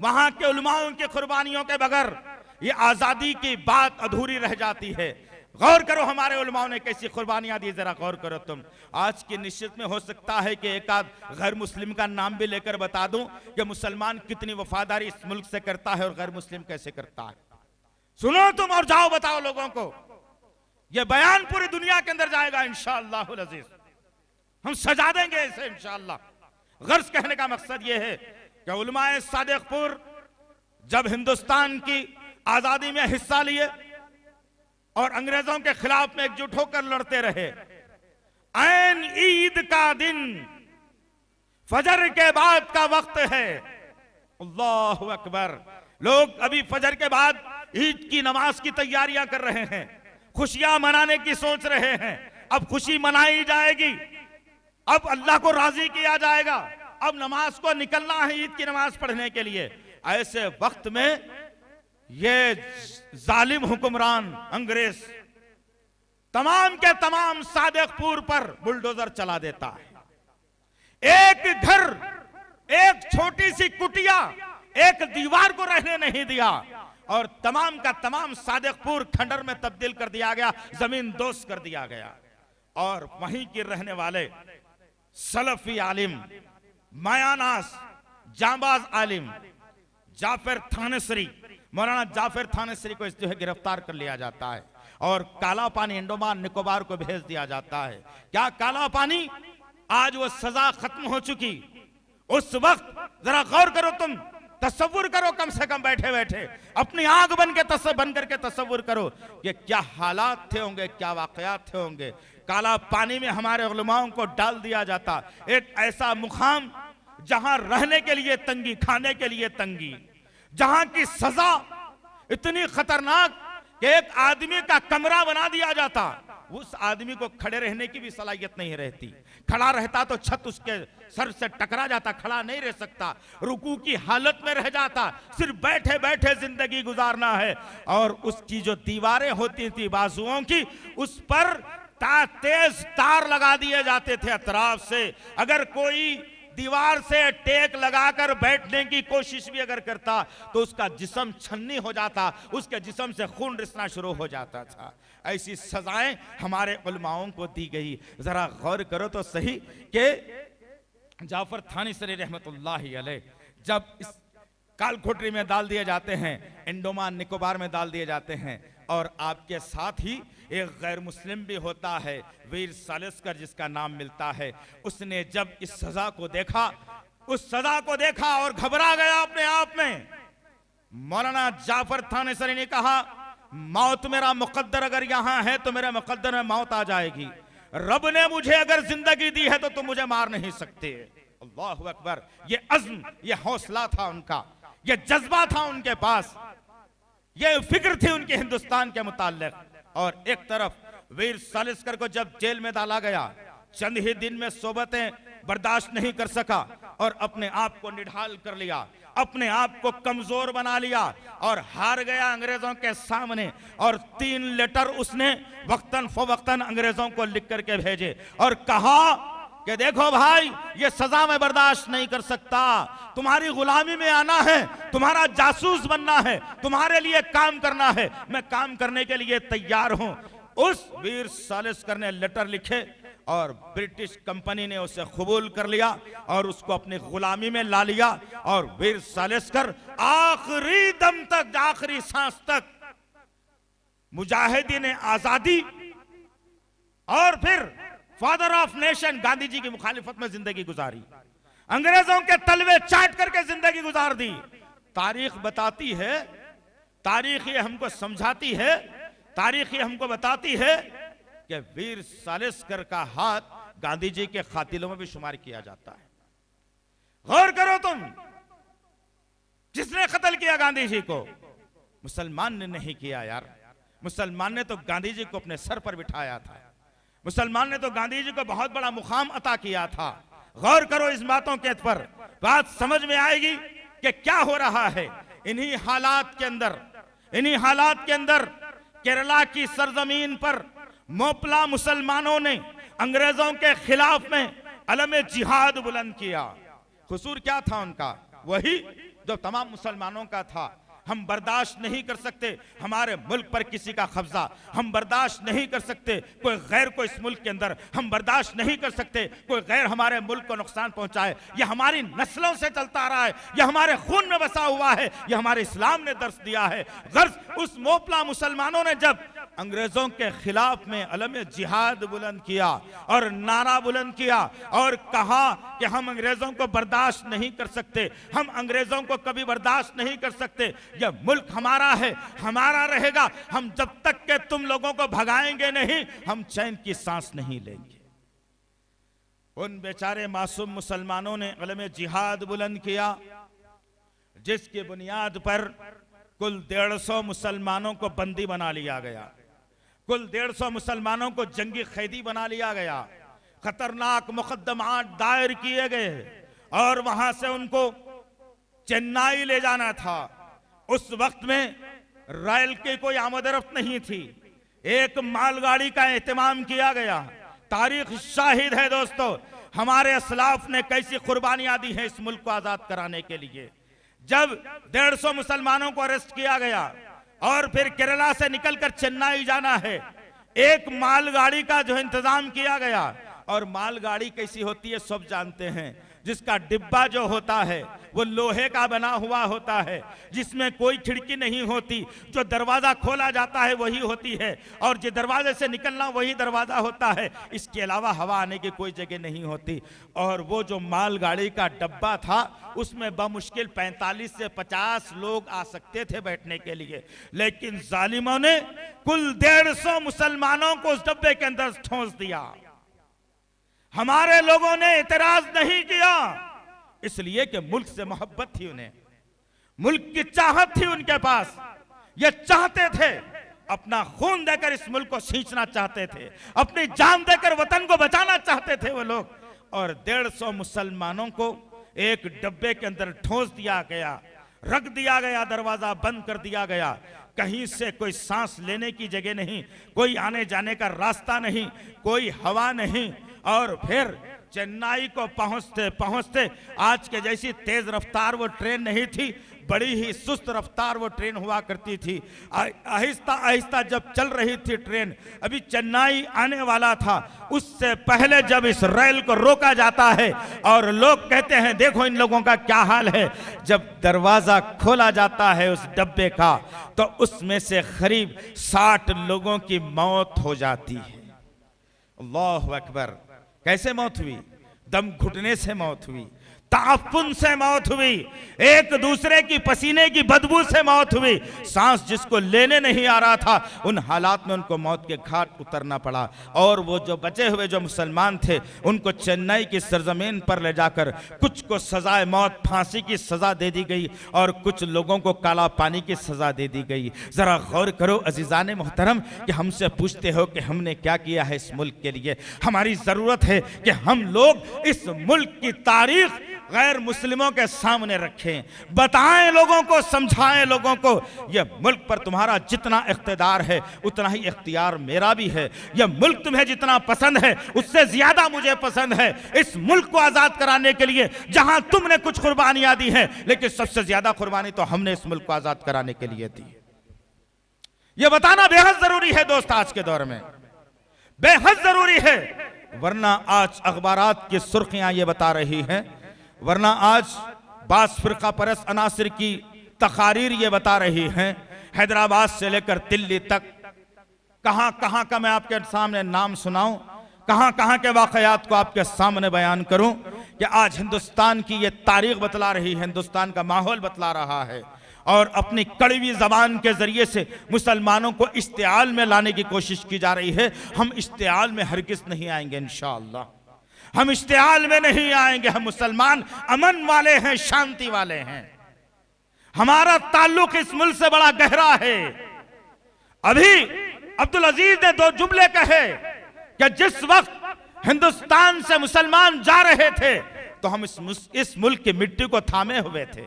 वहां के उलमाओं की कुर्बानियों के बगैर ये आजादी की बात अधूरी रह जाती है। गौर करो हमारे उलमाओं ने कैसी कुर्बानियां दी, जरा गौर करो तुम। आज की निश्चित में हो सकता है कि एक आध गैर मुस्लिम का नाम भी लेकर बता दूं कि मुसलमान कितनी वफादारी इस मुल्क से करता है और गैर मुस्लिम कैसे करता है। सुनो तुम और जाओ बताओ लोगों को। यह बयान पूरी दुनिया के अंदर जाएगा इंशाअल्लाह अज़ीज़, हम सजा देंगे इसे इंशाअल्लाह। गर्ज कहने का मकसद यह है कि उलमाए सादिकपुर जब हिंदुस्तान की आजादी में हिस्सा लिए और अंग्रेजों के खिलाफ में एकजुट होकर लड़ते रहे, ऐन ईद का दिन, फजर के बाद का वक्त है, अल्लाहु अकबर, लोग अभी फजर के बाद ईद की नमाज की तैयारियां कर रहे हैं, खुशियां मनाने की सोच रहे हैं। अब खुशी मनाई जाएगी, अब अल्लाह को राजी किया जाएगा, अब नमाज को निकलना है ईद की नमाज पढ़ने के लिए। ऐसे वक्त में ये जालिम हुक्मरान अंग्रेज तमाम के तमाम सादिकपुर पर बुलडोजर चला देता है। एक घर, एक छोटी सी कुटिया, एक दीवार को रहने नहीं दिया और तमाम का तमाम सादिकपुर खंडर में तब्दील कर दिया गया, जमीन दोस्त कर दिया गया। और वहीं के रहने वाले सलफी आलिम, मायानास, जांबाज आलिम जाफर थानेसरी, मौलाना जाफर थानेसरी को जो है गिरफ्तार कर लिया जाता है और काला पानी अंडमान निकोबार को भेज दिया जाता है। क्या काला पानी? आज वो सजा खत्म हो चुकी। उस वक्त जरा गौर करो तुम, तसव्वुर करो, कम से कम बैठे बैठे अपनी आंख बन करके तसव्वुर करो कि क्या हालात थे होंगे, क्या वाकयात थे होंगे। काला पानी में हमारे उलमाओं को डाल दिया जाता, एक ऐसा मुकाम जहां रहने के लिए तंगी, खाने के लिए तंगी, जहां की सजा इतनी खतरनाक कि एक आदमी का कमरा बना दिया जाता, उस आदमी को खड़े रहने की भी सलाहियत नहीं रहती। खड़ा रहता तो छत उसके सर से टकरा जाता, खड़ा नहीं रह सकता, रुकू की हालत में रह जाता, सिर्फ बैठे बैठे जिंदगी गुजारना है। और उसकी जो दीवारें होती थी बाजुओं की, उस पर तेज तार लगा दिए जाते थे अतराफ से। अगर कोई दीवार से टेक लगाकर बैठने की कोशिश भी अगर करता तो उसका जिस्म छन्नी हो जाता, उसके जिस्म से खून रिसना शुरू हो जाता था। ऐसी सजाएं हमारे उलमाओं को दी गई। जरा गौर करो तो सही कि जाफर थानेसरी रहमतुल्लाहि अलैह जब इस कालकोठरी में डाल दिए जाते हैं, अंडमान निकोबार में डाल दिए जाते हैं, और आपके साथ ही एक गैर मुस्लिम भी होता है, वीर सालिस्कर जिसका नाम मिलता है। उसने जब इस सजा को देखा, उस सजा को देखा और घबरा गया अपने आप में। मौलाना जाफर थानेसरी ने कहा, मौत मेरा मुकद्दर अगर यहां है तो मेरे मुकद्दर में मौत आ जाएगी। रब ने मुझे अगर जिंदगी दी है तो तुम मुझे मार नहीं सकते। अल्लाहु अकबर। ये अज़्म, ये हौसला था उनका, ये जज्बा था उनके पास, ये फिक्र थी उनके हिंदुस्तान के मुताल्लिक। और एक तरफ वीर सालिस्कर को जब जेल में डाला गया, चंद ही दिन में सोबतें बर्दाश्त नहीं कर सका और अपने आप को निढाल कर लिया, अपने आप को कमजोर बना लिया और हार गया अंग्रेजों के सामने। और 3 लेटर उसने वक्तन फवक्तन अंग्रेजों को लिख करके भेजे और कहा कि देखो भाई, ये सजा मैं बर्दाश्त नहीं कर सकता, तुम्हारी गुलामी में आना है, तुम्हारा जासूस बनना है, तुम्हारे लिए काम करना है, मैं काम करने के लिए तैयार हूं। उस वीर सालिस्कर ने लेटर लिखे और ब्रिटिश कंपनी ने उसे कबूल कर लिया और उसको अपनी गुलामी में ला लिया। और वीर सालिस्कर आखिरी दम तक, आखिरी सांस तक मुजाहिदीन आजादी और फिर father of nation Gandhi ji की मुखालिफत में जिंदगी गुजारी। अंग्रेजों के तलवे चाट करके जिंदगी गुजार दी। तारीख बताती है, तारीख ये हमको समझाती है, तारीख ये हमको बताती है कि वीर सालिस्कर का हाथ गांधी जी के कातिलों में भी शुमार किया जाता है। गौर करो तुम, जिसने कत्ल किया गांधी जी को मुसलमान ने नहीं किया यार। मुसलमान ने तो गांधी जी को अपने सर पर बिठाया था। मुसलमान ने तो गांधी जी को बहुत बड़ा मुकाम अता किया था। गौर करो इस बातों के पर, बात समझ में आएगी कि क्या हो रहा है। इन्हीं हालात के अंदर केरला की सरजमीन पर मोपला मुसलमानों ने अंग्रेजों के खिलाफ में अलम जिहाद बुलंद किया। कसूर क्या था उनका? वही जो तमाम मुसलमानों का था। हम बर्दाश्त नहीं कर सकते हमारे मुल्क पर किसी का कब्जा, हम बर्दाश्त नहीं कर सकते कोई गैर को इस मुल्क के अंदर, हम बर्दाश्त नहीं कर सकते कोई गैर हमारे मुल्क को नुकसान पहुंचाए। यह हमारी नस्लों से चलता आ रहा है, यह हमारे खून में बसा हुआ है, यह हमारे इस्लाम ने दर्श दिया है। गर्ज उस मोपला मुसलमानों ने जब अंग्रेजों के खिलाफ में अलम जिहाद बुलंद किया और नारा बुलंद किया और कहा कि हम अंग्रेजों को बर्दाश्त नहीं कर सकते, हम अंग्रेजों को कभी बर्दाश्त नहीं कर सकते, यह मुल्क हमारा है, हमारा रहेगा, हम जब तक के तुम लोगों को भगाएंगे नहीं, हम चैन की सांस नहीं लेंगे। उन बेचारे मासूम मुसलमानों ने अलम जिहाद बुलंद किया, जिसकी बुनियाद पर कुल 150 मुसलमानों को बंदी बना लिया गया, कुल 150 मुसलमानों को जंगी कैदी बना लिया गया, खतरनाक मुकदमात दायर किए गए और वहां से उनको चेन्नई ले जाना था। उस वक्त में रेल की कोई आमदरफ्त नहीं थी, एक मालगाड़ी का एहतमाम किया गया। तारीख शाहिद है दोस्तों, हमारे असलाफ ने कैसी कुर्बानियां दी हैं इस मुल्क को आजाद कराने के लिए। जब 150 मुसलमानों को अरेस्ट किया गया और फिर केरला से निकलकर चेन्नई जाना है, एक मालगाड़ी का जो इंतजाम किया गया। और मालगाड़ी कैसी होती है सब जानते हैं, जिसका डिब्बा जो होता है वो लोहे का बना हुआ होता है, जिसमें कोई खिड़की नहीं होती, जो दरवाजा खोला जाता है वही होती है और जो दरवाजे से निकलना वही दरवाजा होता है, इसके अलावा हवा आने की कोई जगह नहीं होती। और वो जो मालगाड़ी का डब्बा था उसमें बमुश्किल 45 से 50 लोग आ सकते थे बैठने के लिए, लेकिन जालिमों ने कुल 150 मुसलमानों को उस डब्बे के अंदर ठोंस दिया। हमारे लोगों ने इतराज नहीं किया, इसलिए कि मुल्क से मोहब्बत थी, उन्हें मुल्क की चाहत थी उनके पास। ये चाहते थे अपना खून देकर इस मुल्क को सींचना चाहते थे, अपनी जान देकर वतन को बचाना चाहते थे वो लोग। और 150 मुसलमानों को एक डब्बे के अंदर ठोंस दिया गया, रख दिया गया, दरवाजा बंद कर दिया गया। कहीं से कोई सांस लेने की जगह नहीं, कोई आने जाने का रास्ता नहीं, कोई हवा नहीं। और फिर चेन्नई को पहुंचते पहुंचते आज के जैसी तेज रफ्तार वो ट्रेन नहीं थी, बड़ी ही सुस्त रफ्तार वो ट्रेन हुआ करती थी। आहिस्ता आहिस्ता जब चल रही थी ट्रेन, अभी चेन्नई आने वाला था, उससे पहले जब इस रेल को रोका जाता है और लोग कहते हैं देखो इन लोगों का क्या हाल है, जब दरवाजा खोला जाता है उस डब्बे का तो उसमें से करीब 60 लोगों की मौत हो जाती है। अल्लाहु अकबर। कैसे मौत हुई? दम घुटने से मौत हुई, ताफुन से मौत हुई, एक दूसरे की पसीने की बदबू से मौत हुई। सांस जिसको लेने नहीं आ रहा था, उन हालात में उनको मौत के घाट उतरना पड़ा। और वो जो बचे हुए जो मुसलमान थे उनको चेन्नई की सरजमीन पर ले जाकर कुछ को सजाए मौत, फांसी की सजा दे दी गई और कुछ लोगों को काला पानी की सजा दे दी गई। जरा गौर करो अजीजान मोहतरम कि हमसे पूछते हो कि हमने क्या किया है इस मुल्क के लिए। हमारी जरूरत है कि हम लोग इस मुल्क की तारीख गैर मुस्लिमों के सामने रखें, बताएं लोगों को, समझाएं लोगों को यह मुल्क पर तुम्हारा जितना इख्तिदार है उतना ही इख्तियार मेरा भी है। यह मुल्क तुम्हें जितना पसंद है उससे ज्यादा मुझे पसंद है। इस मुल्क को आजाद कराने के लिए जहां तुमने कुछ कुर्बानियां दी हैं, लेकिन सबसे ज्यादा कुर्बानी तो हमने इस मुल्क को आजाद कराने के लिए दी। यह बताना बेहद जरूरी है दोस्त, आज के दौर में बेहद जरूरी है वरना आज अखबारात की सुर्खियां ये बता रही हैं, वरना आज बास फिरका परस्त अनासिर की तकारीर ये बता रही हैं, हैदराबाद से लेकर दिल्ली तक कहां कहां का मैं आपके सामने नाम सुनाऊं, कहां कहां के वाकयात को आपके सामने बयान करूं कि आज हिंदुस्तान की ये तारीख बतला रही है, हिंदुस्तान का माहौल बतला रहा है और अपनी कड़वी जबान के जरिए से मुसलमानों को इश्तिआल में लाने की कोशिश की जा रही है। हम इश्तिआल में हरगिज़ नहीं आएंगे इंशाअल्लाह, हम इश्तिआल में नहीं आएंगे। हम मुसलमान अमन वाले हैं, शांति वाले हैं, हमारा ताल्लुक इस मुल्क से बड़ा गहरा है। अभी अब्दुल अजीज ने दो जुमले कहे कि जिस वक्त हिंदुस्तान से मुसलमान जा रहे थे तो हम इस मुल्क की मिट्टी को थामे हुए थे,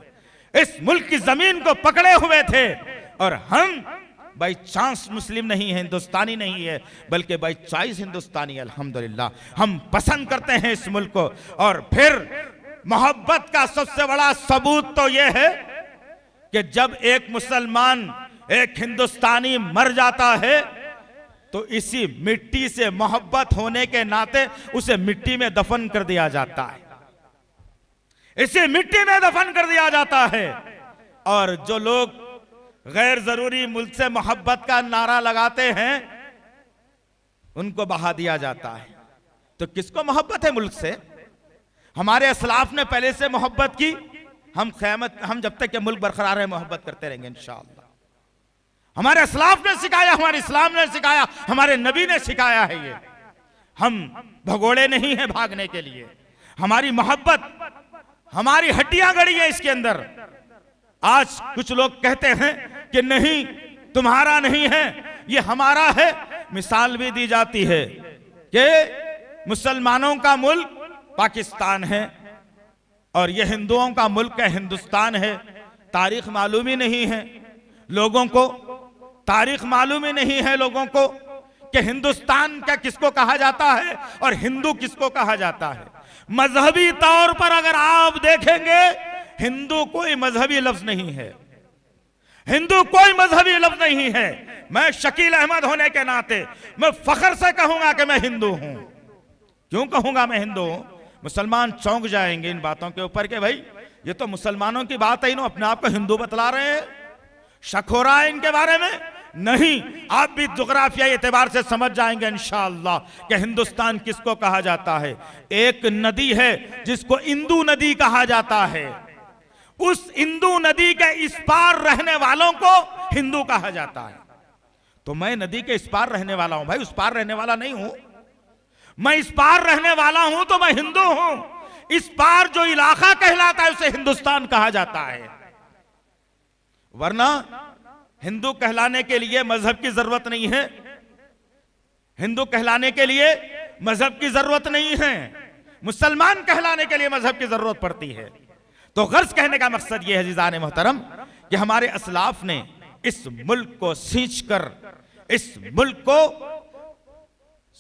इस मुल्क की जमीन को पकड़े हुए थे, और हम बाई चांस मुस्लिम नहीं है, हिंदुस्तानी नहीं है, बल्कि बाई चॉइस हिंदुस्तानी। अल्हम्दुलिल्लाह हम पसंद करते हैं इस मुल्क को। और फिर मोहब्बत का सबसे बड़ा सबूत तो यह है कि जब एक मुसलमान, एक हिंदुस्तानी मर जाता है तो इसी मिट्टी से मोहब्बत होने के नाते उसे मिट्टी में दफन कर दिया जाता है, इसे मिट्टी में दफन कर दिया जाता है। और जो लोग गैर जरूरी मुल्क से मोहब्बत का नारा लगाते हैं उनको बहा दिया जाता है। तो किसको मोहब्बत है मुल्क से? हमारे असलाफ ने पहले से मोहब्बत की, हम जब तक ये मुल्क बरकरार है मोहब्बत करते रहेंगे इंशाअल्लाह। हमारे असलाफ ने सिखाया, हमारे इस्लाम ने सिखाया, हमारे नबी ने सिखाया है। ये हम भगोड़े नहीं हैं भागने के लिए, हमारी मोहब्बत, हमारी हड्डियां गड़ी है इसके अंदर। आज कुछ लोग कहते हैं कि नहीं तुम्हारा नहीं है, ये हमारा है। मिसाल भी दी जाती है कि मुसलमानों का मुल्क पाकिस्तान है और ये हिंदुओं का मुल्क है हिंदुस्तान है। तारीख मालूम ही नहीं है लोगों को, तारीख मालूम ही नहीं है लोगों को कि हिंदुस्तान का किसको कहा जाता है और हिंदू किसको कहा जाता है। मजहबी तौर पर अगर आप देखेंगे, हिंदू कोई मजहबी लफ्ज नहीं है, हिंदू कोई मजहबी लफ्ज नहीं है। मैं शकील अहमद होने के नाते मैं फख्र से कहूंगा कि मैं हिंदू हूं। क्यों कहूंगा मैं हिंदू हूं? मुसलमान चौंक जाएंगे इन बातों के ऊपर कि भाई ये तो मुसलमानों की बात है, इन्हों अपने आप को हिंदू बतला रहे हैं, शक हो रहा है इनके बारे में। नहीं, आप भी जुग्राफियाई एतबार से समझ जाएंगे इंशाअल्लाह कि हिंदुस्तान किसको कहा जाता है। एक नदी है जिसको इंदू नदी कहा जाता है, उस इंदू नदी के इस पार रहने वालों को हिंदू कहा जाता है। तो मैं नदी के इस पार रहने वाला हूं भाई, उस पार रहने वाला नहीं हूं। मैं इस पार रहने वाला हूं तो मैं हिंदू हूं। इस पार जो इलाका कहलाता है उसे हिंदुस्तान कहा जाता है। वरना हिंदू कहलाने के लिए मजहब की जरूरत नहीं है, हिंदू कहलाने के लिए मजहब की जरूरत नहीं है, मुसलमान कहलाने के लिए मजहब की जरूरत पड़ती है। तो गर्ज कहने का मकसद यह है अज़ीज़ान मोहतरम कि हमारे असलाफ ने इस मुल्क को सींच कर, इस मुल्क को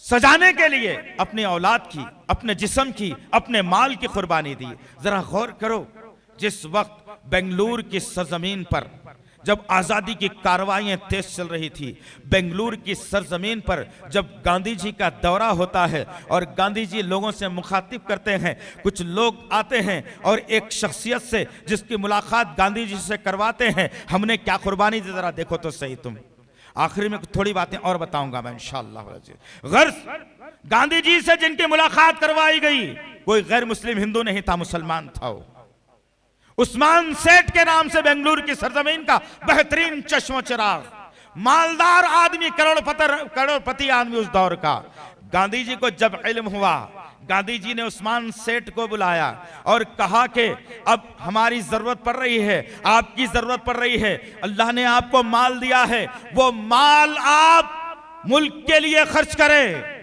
सजाने के लिए अपनी औलाद की, अपने जिस्म की, अपने माल की कुर्बानी दी। जरा गौर करो, जिस वक्त बेंगलुरु की सरजमीन पर जब आज़ादी की कार्रवाइयाँ तेज चल रही थी, बेंगलुरु की सरजमीन पर जब गांधी जी का दौरा होता है और गांधी जी लोगों से मुखातिब करते हैं, कुछ लोग आते हैं और एक शख्सियत से जिसकी मुलाकात गांधी जी से करवाते हैं, हमने क्या कुर्बानी दी जरा देखो तो सही तुम। आखिर में थोड़ी बातें और बताऊंगा मैं इंशाअल्लाह। गर्ज गांधी जी से जिनकी मुलाकात करवाई गई कोई गैर मुस्लिम हिंदू नहीं था, मुसलमान था वो। उस्मान सेठ के नाम से बेंगलुरु की सरजमीन का बेहतरीन चश्मो चिराग, मालदार आदमी, करोड़पति आदमी उस दौर का। गांधी जी को जब इल्म हुआ, गांधी जी ने उस्मान सेठ को बुलाया और कहा कि अब हमारी जरूरत पड़ रही है, आपकी जरूरत पड़ रही है, अल्लाह ने आपको माल दिया है, वो माल आप मुल्क के लिए खर्च करें,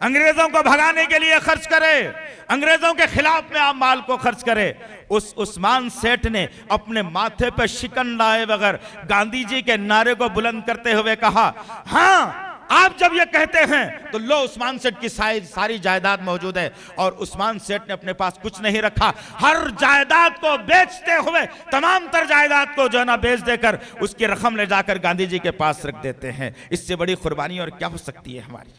अंग्रेजों को भगाने के लिए खर्च करें, अंग्रेजों के खिलाफ में आप माल को खर्च करें। उस उस्मान सेठ ने अपने माथे पर शिकन लाए बगैर गांधी जी के नारे को बुलंद करते हुए कहा, हाँ आप जब ये कहते हैं तो लो उस्मान सेठ की सारी जायदाद मौजूद है। और उस्मान सेठ ने अपने पास कुछ नहीं रखा, हर जायदाद को बेचते हुए तमाम तर जायदाद को जो है ना बेच देकर उसकी रकम ले जाकर गांधी जी के पास रख देते हैं। इससे बड़ी कुर्बानी और क्या हो सकती है हमारी।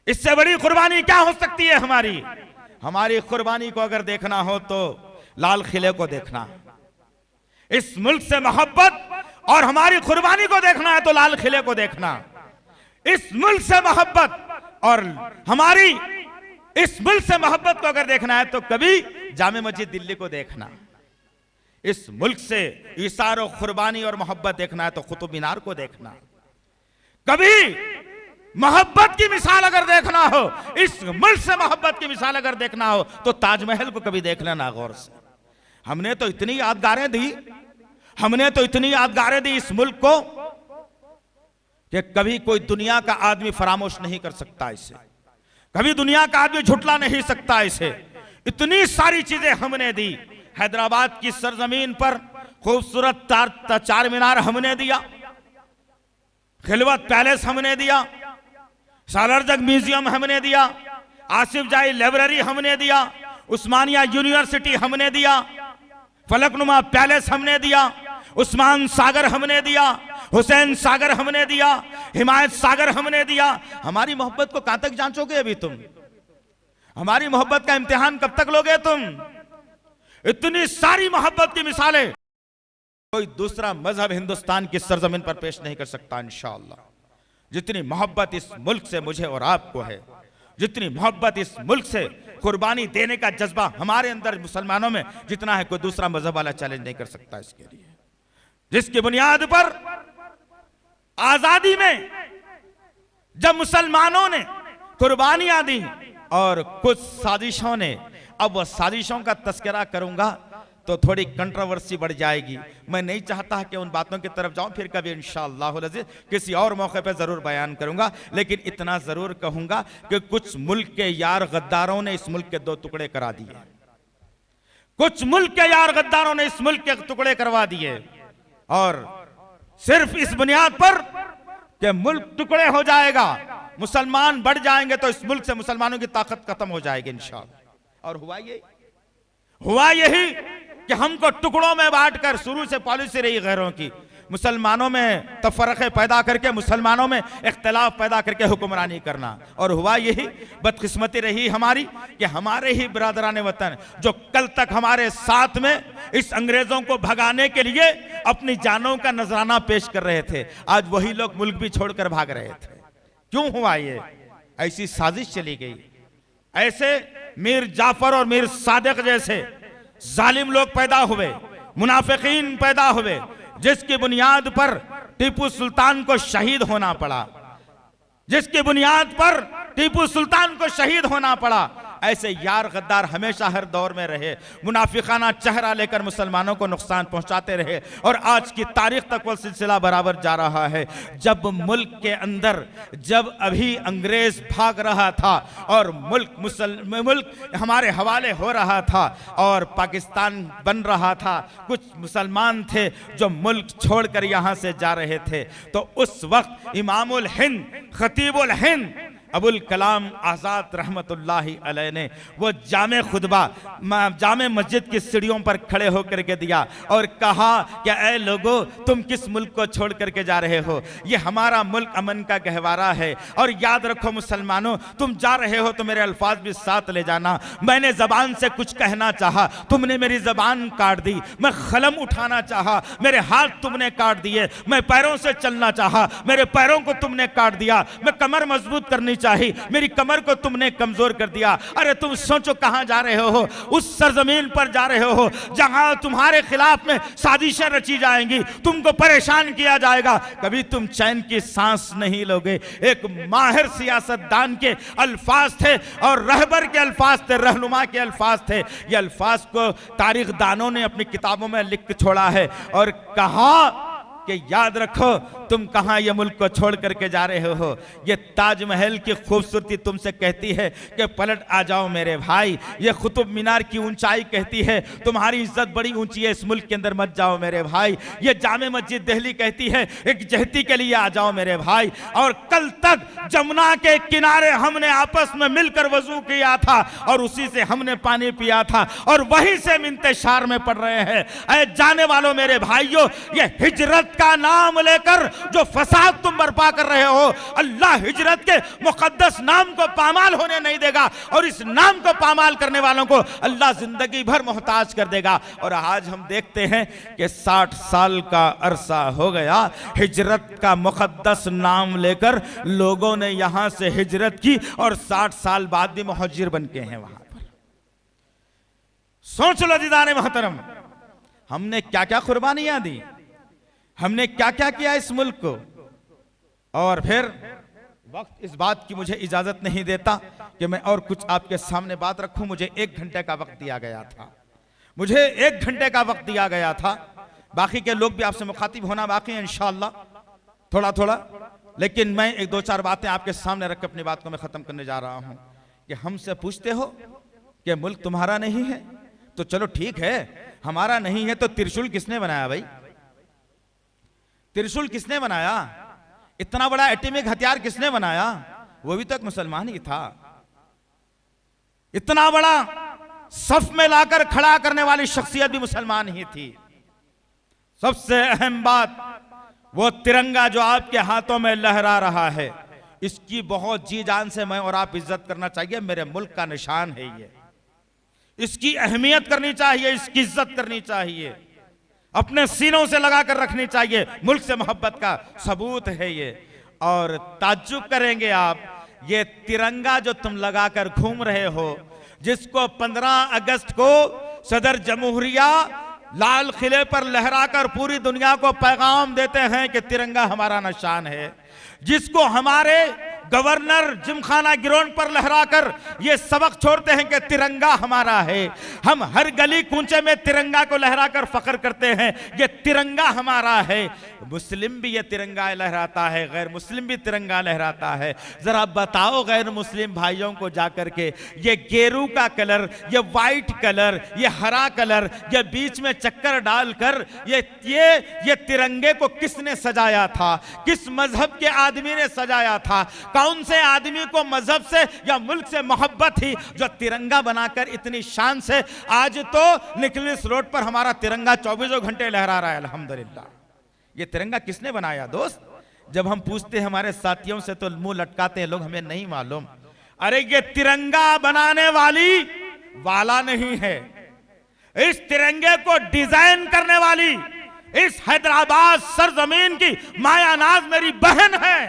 इससे बड़ी कुर्बानी क्या हो सकती है हमारी? हमारी कुर्बानी को अगर देखना हो तो लाल किले को देखना, इस मुल्क से मोहब्बत और हमारी कुर्बानी को देखना है तो लाल किले को देखना। इस मुल्क से मोहब्बत और हमारी इस मुल्क से मोहब्बत को अगर देखना है तो कभी जामे मस्जिद दिल्ली को देखना। इस मुल्क से इसार और कुर्बानी और मोहब्बत देखना है तो कुतुब मीनार को देखना। कभी मोहब्बत की मिसाल अगर देखना हो, इस मुल्क से मोहब्बत की मिसाल अगर देखना हो तो ताजमहल को कभी देख लेना गौर से। हमने तो इतनी यादगारें दी, हमने तो इतनी यादगारें दी इस मुल्क को कि कभी कोई दुनिया का आदमी फरामोश नहीं कर सकता इसे, कभी दुनिया का आदमी झुटला नहीं सकता इसे। इतनी सारी चीजें हमने दी। हैदराबाद की सरजमीन पर खूबसूरत चार मीनार हमने दिया, खिलवत पैलेस हमने दिया, सालारजंग म्यूजियम हमने दिया, आसिफ जाही लाइब्रेरी हमने दिया, उस्मानिया यूनिवर्सिटी हमने दिया, फलकनुमा पैलेस हमने दिया, उस्मान सागर हमने दिया, हुसैन सागर हमने दिया, हिमायत सागर हमने दिया। हमारी मोहब्बत को कहां तक जांचोगे अभी तुम? हमारी मोहब्बत का इम्तिहान कब तक लोगे तुम? इतनी सारी मोहब्बत की मिसालें कोई दूसरा मजहब हिंदुस्तान की सरजमीन पर पेश नहीं कर सकता इंशाअल्लाह। जितनी मोहब्बत इस मुल्क से मुझे और आपको है, जितनी मोहब्बत इस मुल्क से कुर्बानी देने का जज्बा हमारे अंदर मुसलमानों में जितना है, कोई दूसरा मजहब वाला चैलेंज नहीं कर सकता इसके लिए। जिसकी बुनियाद पर आजादी में जब मुसलमानों ने कुर्बानियां दी और कुछ साजिशों ने, अब वह साजिशों का तस्करा करूंगा तो थोड़ी कंट्रोवर्सी बढ़ जाएगी। मैं नहीं चाहता कि उन बातों की तरफ जाऊं, फिर कभी इंशाअल्लाह अज़ीज़ किसी और मौके पे जरूर बयान करूंगा। लेकिन इतना जरूर कहूंगा कि कुछ मुल्क के यार गद्दारों ने इस मुल्क के दो टुकड़े करा दिए, कुछ मुल्क के यार गद्दारों ने इस मुल्क के टुकड़े करवा दिए, और सिर्फ इस बुनियाद पर कि मुल्क टुकड़े हो जाएगा, मुसलमान बढ़ जाएंगे तो इस मुल्क से मुसलमानों की ताकत खत्म हो जाएगी इंशाअल्लाह। और हुआ यही कि हमको टुकड़ों में बांटकर, शुरू से पॉलिसी रही गैरों की, मुसलमानों में तफरक़े पैदा करके, मुसलमानों में इख्तिलाफ पैदा करके हुक्मरानी करना। और हुआ यही, बदकिस्मती रही हमारी कि हमारे ही बिरादरान वतन जो कल तक हमारे साथ में इस अंग्रेजों को भगाने के लिए अपनी जानों का नजराना पेश कर रहे थे, आज वही लोग मुल्क भी छोड़कर भाग रहे थे। क्यों हुआ ये? ऐसी साजिश चली गई। ऐसे मीर जाफर और मीर सादिक जैसे जालिम लोग पैदा हुए, मुनाफिकीन पैदा हुए, जिसकी बुनियाद पर टीपू सुल्तान को शहीद होना पड़ा, जिसकी बुनियाद पर टीपू सुल्तान को शहीद होना पड़ा। ऐसे यार गद्दार हमेशा हर दौर में रहे, मुनाफिकाना चेहरा लेकर मुसलमानों को नुकसान पहुंचाते रहे, और आज की तारीख तक वो सिलसिला बराबर जा रहा है। जब मुल्क के अंदर, जब अभी अंग्रेज भाग रहा था और मुल्क हमारे हवाले हो रहा था और पाकिस्तान बन रहा था, कुछ मुसलमान थे जो मुल्क छोड़कर यहाँ से जा रहे थे, तो उस वक्त इमामुल हिंद, खतीबुल हिंद अबुल कलाम आज़ाद रहमतुल्लाहि अलैह ने वो जामे खुतबा जामे मस्जिद की सीढ़ियों पर खड़े होकर के दिया और कहा कि ऐ लोगों, तुम किस मुल्क को छोड़ करके जा रहे हो? ये हमारा मुल्क अमन का गहवारा है, और याद रखो मुसलमानों, तुम जा रहे हो तो मेरे अल्फाज भी साथ ले जाना। मैंने जबान से कुछ कहना चाहा, तुमने मेरी जबान काट दी। मैं कलम उठाना चाहा, मेरे हाथ तुमने काट दिए। मैं पैरों से चलना चाहा, मेरे पैरों को तुमने काट दिया। मैं कमर मजबूत करनी चाहिए, मेरी कमर को तुमने कमजोर कर दिया। अरे तुम सोचो कहां जा रहे हो? उस सरजमीन पर जा रहे हो जहां तुम्हारे खिलाफ में साजिशें रची जाएंगी, तुमको परेशान किया जाएगा, कभी तुम चैन की सांस नहीं लोगे। एक माहिर सियासतदान के अल्फाज थे और रहबर के अल्फाज थे, रहनुमा के अल्फाज थे। ये अल्फाज को तारीख दानों ने अपनी किताबों में लिख छोड़ा है और कहा कि याद रखो तुम कहां ये मुल्क को छोड़ करके जा रहे हो। ये ताजमहल की खूबसूरती तुमसे कहती है कि पलट आ जाओ मेरे भाई। ये कुतुब मीनार की ऊंचाई कहती है तुम्हारी इज्जत बड़ी ऊंची है, इस मुल्क के अंदर मत जाओ मेरे भाई। ये जामे मस्जिद दिल्ली कहती है एक जहती के लिए आ जाओ मेरे भाई। और कल तक जमुना के किनारे हमने आपस में मिलकर वजू किया था और उसी से हमने पानी पिया था और वहीं से हम इंतशार में पड़ रहे हैं। ऐ जाने वालों मेरे भाइयों, ये हिजरत का नाम लेकर जो फसाद तुम बर्पा कर रहे हो, अल्लाह हिजरत के मुकद्दस नाम को पामाल होने नहीं देगा, और इस नाम को पामाल करने वालों को अल्लाह जिंदगी भर मोहताज कर देगा। और आज हम देखते हैं कि 60 साल का अरसा हो गया, हिजरत का मुकद्दस नाम लेकर लोगों ने यहां से हिजरत की, और 60 साल बाद भी मुहाजिर बन के हैं वहां पर। सोच लो दीदाने मोहतरम, हमने क्या क्या कुर्बानियां दी, हमने क्या क्या किया इस मुल्क को। और फिर वक्त इस बात की मुझे इजाजत नहीं देता कि मैं और कुछ आपके सामने बात रखूं। मुझे 1 घंटे का वक्त दिया गया था, मुझे 1 घंटे का वक्त दिया गया था। बाकी के लोग भी आपसे मुखातिब होना बाकी है इंशाअल्लाह, थोड़ा थोड़ा। लेकिन मैं 1-2-4 बातें आपके सामने रख के अपनी बात को मैं खत्म करने जा रहा हूं। कि हमसे पूछते हो कि मुल्क तुम्हारा नहीं है, तो चलो ठीक है, हमारा नहीं है तो त्रिशूल किसने बनाया भाई? त्रिशूल किसने बनाया? इतना बड़ा एटॉमिक हथियार किसने बनाया? वो भी तो एक मुसलमान ही था। इतना बड़ा सफ में लाकर खड़ा करने वाली शख्सियत भी मुसलमान ही थी। सबसे अहम बात, वो तिरंगा जो आपके हाथों में लहरा रहा है, इसकी बहुत जी जान से मैं और आप इज्जत करना चाहिए। मेरे मुल्क का निशान है ये, इसकी अहमियत करनी चाहिए, इसकी इज्जत करनी चाहिए, अपने सीनों से लगाकर रखनी चाहिए। मुल्क से मोहब्बत का सबूत है ये। और ताज्जुब करेंगे आप, ये तिरंगा जो तुम लगाकर घूम रहे हो, जिसको 15 अगस्त को सदर जमहूरिया लाल किले पर लहराकर पूरी दुनिया को पैगाम देते हैं कि तिरंगा हमारा निशान है, जिसको हमारे गवर्नर जिमखाना गिरोन पर लहराकर ये सबक छोड़ते हैं कि तिरंगा हमारा है। हम हर गली कूंचे में तिरंगा को लहराकर फख्र करते हैं, ये तिरंगा हमारा है। मुस्लिम भी ये तिरंगा लहराता है, गैर मुस्लिम भी तिरंगा लहराता है। जरा बताओ गैर मुस्लिम भाइयों को जाकर के, ये गेरू का कलर, ये वाइट कलर, ये हरा कलर, ये बीच में चक्कर डालकर ये तिरंगे को किसने सजाया था? किस मजहब के आदमी ने सजाया था? कौन से आदमी को मजहब से या मुल्क से मोहब्बत थी जो तिरंगा बनाकर इतनी शान से आज तो निकलिस रोड पर हमारा तिरंगा 24 घंटे लहरा रहा है? अल्हम्दुलिल्लाह। ये तिरंगा किसने बनाया दोस्त? जब हम पूछते हैं हमारे साथियों से तो मुंह लटकाते हैं लोग, हमें नहीं मालूम। अरे ये तिरंगा बनाने वाला नहीं है, इस तिरंगे को डिजाइन करने वाली इस हैदराबाद सरजमीन की मायानाज मेरी बहन है,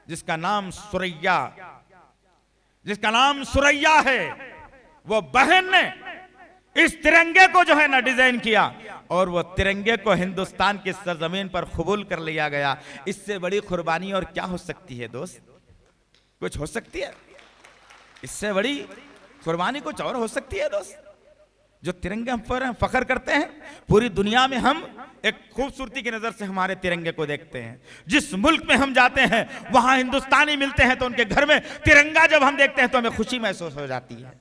जिसका नाम सुरैया है। वो बहन ने इस तिरंगे को जो है ना डिजाइन किया, और वो तिरंगे को हिंदुस्तान की सरजमीन पर कबूल कर लिया गया। इससे बड़ी कुर्बानी और क्या हो सकती है दोस्त? कुछ हो सकती है? इससे बड़ी कुर्बानी कुछ और हो सकती है दोस्त? जो तिरंगे पर हम फख्र करते हैं, पूरी दुनिया में हम एक खूबसूरती की नजर से हमारे तिरंगे को देखते हैं। जिस मुल्क में हम जाते हैं वहां हिंदुस्तानी मिलते हैं तो उनके घर में तिरंगा जब हम देखते हैं तो हमें खुशी महसूस हो जाती है।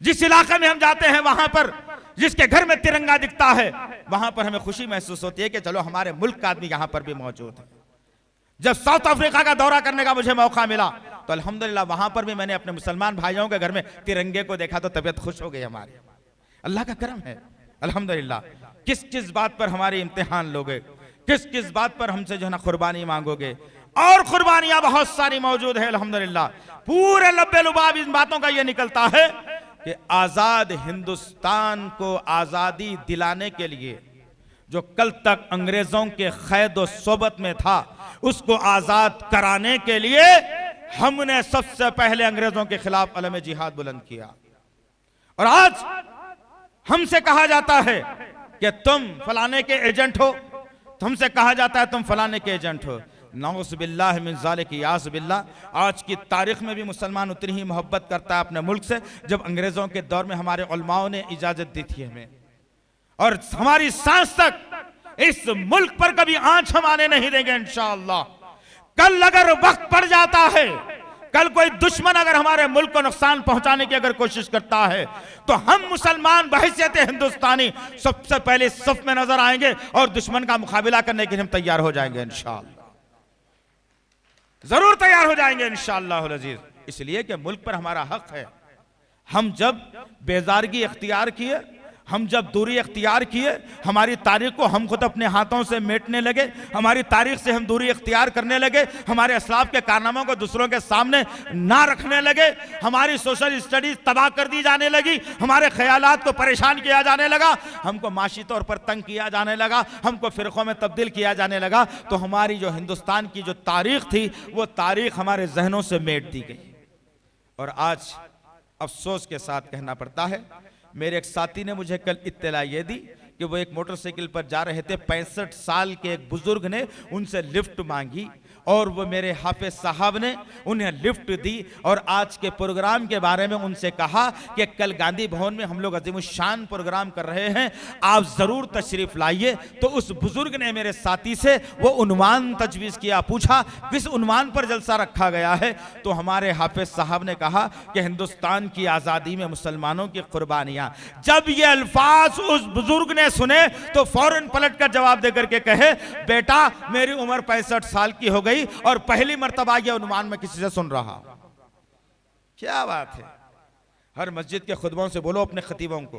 जिस इलाके में हम जाते हैं वहां पर जिसके घर में तिरंगा दिखता है वहां पर हमें खुशी महसूस होती है कि चलो हमारे मुल्क का आदमी यहां पर भी मौजूद है। जब साउथ अफ्रीका का दौरा करने का मुझे मौका मिला तो अल्हम्दुलिल्लाह वहां पर भी मैंने अपने मुसलमान भाइयों के घर में तिरंगे को देखा तो तबीयत खुश हो गई हमारी। अल्लाह का करम है अल्हम्दुलिल्लाह। किस किस बात पर हमारी इम्तिहान लोगे, किस किस बात पर हमसे जो है ना कुर्बानी मांगोगे, और कुर्बानियां बहुत सारी मौजूद है अल्हम्दुलिल्लाह। पूरे लब्बे लुबाब इन बातों का यह निकलता है कि आजाद हिंदुस्तान को आजादी दिलाने के लिए जो कल तक अंग्रेजों के कैद और सोबत में था उसको आजाद कराने के लिए हमने सबसे पहले अंग्रेजों के खिलाफ अलम जिहाद बुलंद किया। और आज हमसे कहा जाता है कि तुम फलाने के एजेंट हो, हमसे कहा जाता है तुम फलाने के एजेंट हो। नऊज़ बिल्लाह मिन ज़ालिक, याज़ बिल्लाह। आज की तारीख में भी मुसलमान उतनी ही मोहब्बत करता है अपने मुल्क से जब अंग्रेजों के दौर में हमारे उलमाओं ने इजाजत दी थी हमें, और हमारी सांस तक इस मुल्क पर कभी आंच हम आने नहीं देंगे इंशाअल्लाह। कल अगर वक्त पड़ जाता है, कल कोई दुश्मन अगर हमारे मुल्क को नुकसान पहुंचाने की अगर कोशिश करता है तो हम मुसलमान बहैसियत हिंदुस्तानी सबसे पहले सफ में नजर आएंगे और दुश्मन का मुकाबला करने के लिए हम तैयार हो जाएंगे इंशाअल्लाह, जरूर तैयार हो जाएंगे इंशाअल्लाह अज़ीज़। इसलिए कि मुल्क पर हमारा हक है। हम जब बेजारगी इख्तियार किए हम जब दूरी अख्तियार किए, हमारी तारीख को हम खुद अपने हाथों से मेटने लगे, हमारी तारीख से हम दूरी अख्तियार करने लगे, हमारे असलाफ के कारनामों को दूसरों के सामने ना रखने लगे, हमारी सोशल स्टडीज तबाह कर दी जाने लगी, हमारे ख्यालात को परेशान किया जाने लगा, हमको माशी तौर पर तंग किया जाने लगा, हमको फिरकों में तब्दील किया जाने लगा, तो हमारी जो हिंदुस्तान की जो तारीख थी वो तारीख हमारे जहनों से मेट दी गई। और आज अफसोस के साथ कहना पड़ता है, मेरे एक साथी ने मुझे कल इत्तला ये दी कि वो एक मोटरसाइकिल पर जा रहे थे, 65 साल के एक बुजुर्ग ने उनसे लिफ्ट मांगी और वो मेरे हाफिज साहब ने उन्हें लिफ्ट दी और आज के प्रोग्राम के बारे में उनसे कहा कि कल गांधी भवन में हम लोग अजीमुशान प्रोग्राम कर रहे हैं, आप जरूर तशरीफ लाइए। तो उस बुजुर्ग ने मेरे साथी से वो उन्वान तजवीज़ किया, पूछा किस उन्वान पर जलसा रखा गया है, तो हमारे हाफिज साहब ने कहा कि हिंदुस्तान की आज़ादी में मुसलमानों की कुर्बानियाँ। जब ये अल्फाज उस बुजुर्ग ने सुने तो फौरन पलट कर जवाब देकर के कहे, बेटा मेरी उम्र 65 साल की हो गई और पहली मर्तबा यह उन्वान में किसी से सुन रहा। क्या बात है। हर मस्जिद के खुतबों से बोलो अपने खतीबों को,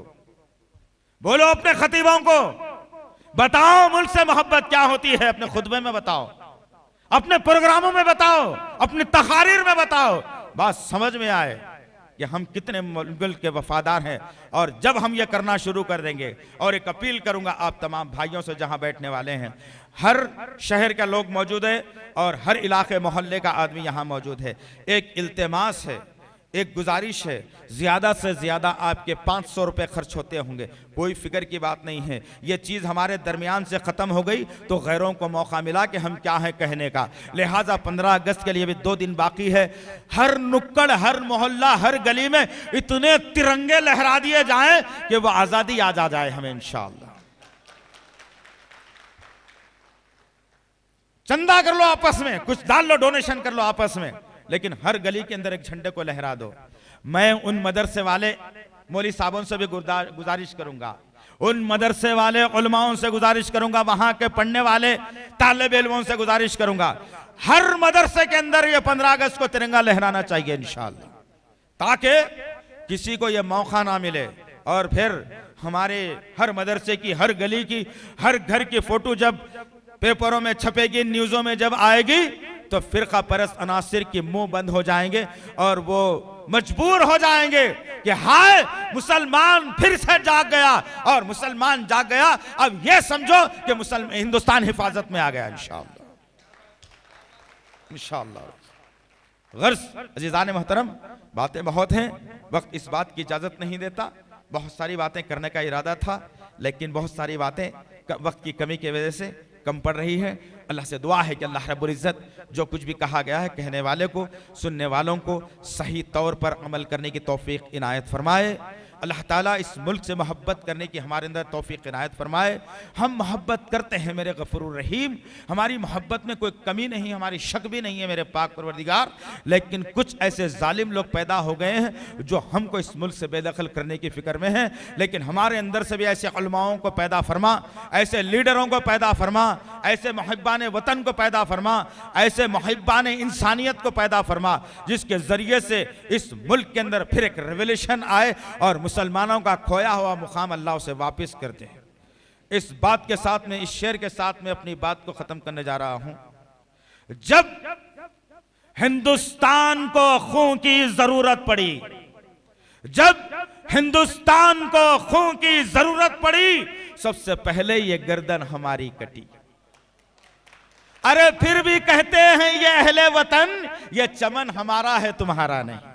बोलो अपने खतीबों को, बताओ मुल्क से मोहब्बत क्या होती है, अपने खुतबे में बताओ, अपने प्रोग्रामों में बताओ, अपनी तकारीर में बताओ, बात समझ में आए कि हम कितने मुल्क के वफादार हैं। और जब हम ये करना शुरू कर देंगे, और एक अपील करूंगा आप तमाम भाइयों से जहां बैठने वाले हैं, हर शहर का लोग मौजूद है और हर इलाके मोहल्ले का आदमी यहां मौजूद है, एक इल्तिमास है, एक गुजारिश है, ज़्यादा से ज़्यादा आपके 500 रुपये खर्च होते होंगे, कोई फिक्र की बात नहीं है। ये चीज़ हमारे दरमियान से ख़त्म हो गई तो गैरों को मौका मिला कि हम क्या है कहने का। लिहाजा 15 अगस्त के लिए भी 2 दिन बाकी है। हर नुक्कड़, हर मोहल्ला, हर गली में इतने तिरंगे लहरा दिए जाएं कि वो आज़ादी याद आ जाए हमें इंशाअल्लाह। चंदा कर लो आपस में, कुछ डाल लो, डोनेशन कर लो आपस में, लेकिन हर गली के अंदर एक झंडे को लहरा दो। मैं उन मदरसे वाले मौलवी साहबों से भी गुजारिश करूंगा, उन मदरसे वाले उलमाओं से गुजारिश करूंगा, वहां के पढ़ने वाले तालिब इल्मों से गुजारिश करूंगा, हर मदरसे के अंदर ये 15 अगस्त को तिरंगा लहराना चाहिए इंशाअल्लाह, ताकि किसी को ये मौका ना मिले। और फिर हमारे हर मदरसे की, हर गली की, हर घर की फोटो जब पेपरों में छपेगी, न्यूज़ों में जब आएगी, तो फिरका परस्त अनासिर के मुंह बंद हो जाएंगे और वो मजबूर हो जाएंगे कि हाय मुसलमान फिर से जाग गया, और मुसलमान जाग गया, अब ये समझो कि हिंदुस्तान हिफाजत में आ गया इंशाअल्लाह, इंशाअल्लाह। गर्ज अजीज़ान मोहतरम, बातें बहुत हैं, वक्त इस बात की इजाज़त नहीं देता, बहुत सारी बातें करने का इरादा था, लेकिन बहुत सारी बातें वक्त की कमी की वजह से कम पड़ रही है। अल्लाह से दुआ है कि अल्लाह रब्बुल इज़्ज़त जो कुछ भी कहा गया है, कहने वाले को, सुनने वालों को सही तौर पर अमल करने की तौफीक इनायत फरमाए। अल्लाह ताला इस मुल्क से मोहब्बत करने की हमारे अंदर तौफीक इनायत फरमाए। हम मोहब्बत करते हैं मेरे गफूरुर रहीम, हमारी मोहब्बत में कोई कमी नहीं, हमारी शक भी नहीं है मेरे पाक परवरदिगार, लेकिन कुछ ऐसे जालिम लोग पैदा हो गए हैं जो हमको इस मुल्क से बेदखल करने की फिक्र में हैं। लेकिन हमारे अंदर से भी ऐसे उलमाओं को पैदा फरमा, ऐसे लीडरों को पैदा फरमा, ऐसे मुहिब्बान वतन को पैदा फरमा, ऐसे मुहिब्बान इंसानियत को पैदा फरमा, जिसके जरिए से इस मुल्क के अंदर फिर एक रेवोल्यूशन आए और मुसलमानों का खोया हुआ मुकाम अल्लाह से वापस करते हैं। इस बात के साथ में, इस शेर के साथ में अपनी बात को खत्म करने जा रहा हूं। जब हिंदुस्तान को खून की जरूरत पड़ी, जब हिंदुस्तान को खून की जरूरत पड़ी, सबसे पहले ये गर्दन हमारी कटी। अरे फिर भी कहते हैं ये अहले वतन, ये चमन हमारा है तुम्हारा नहीं।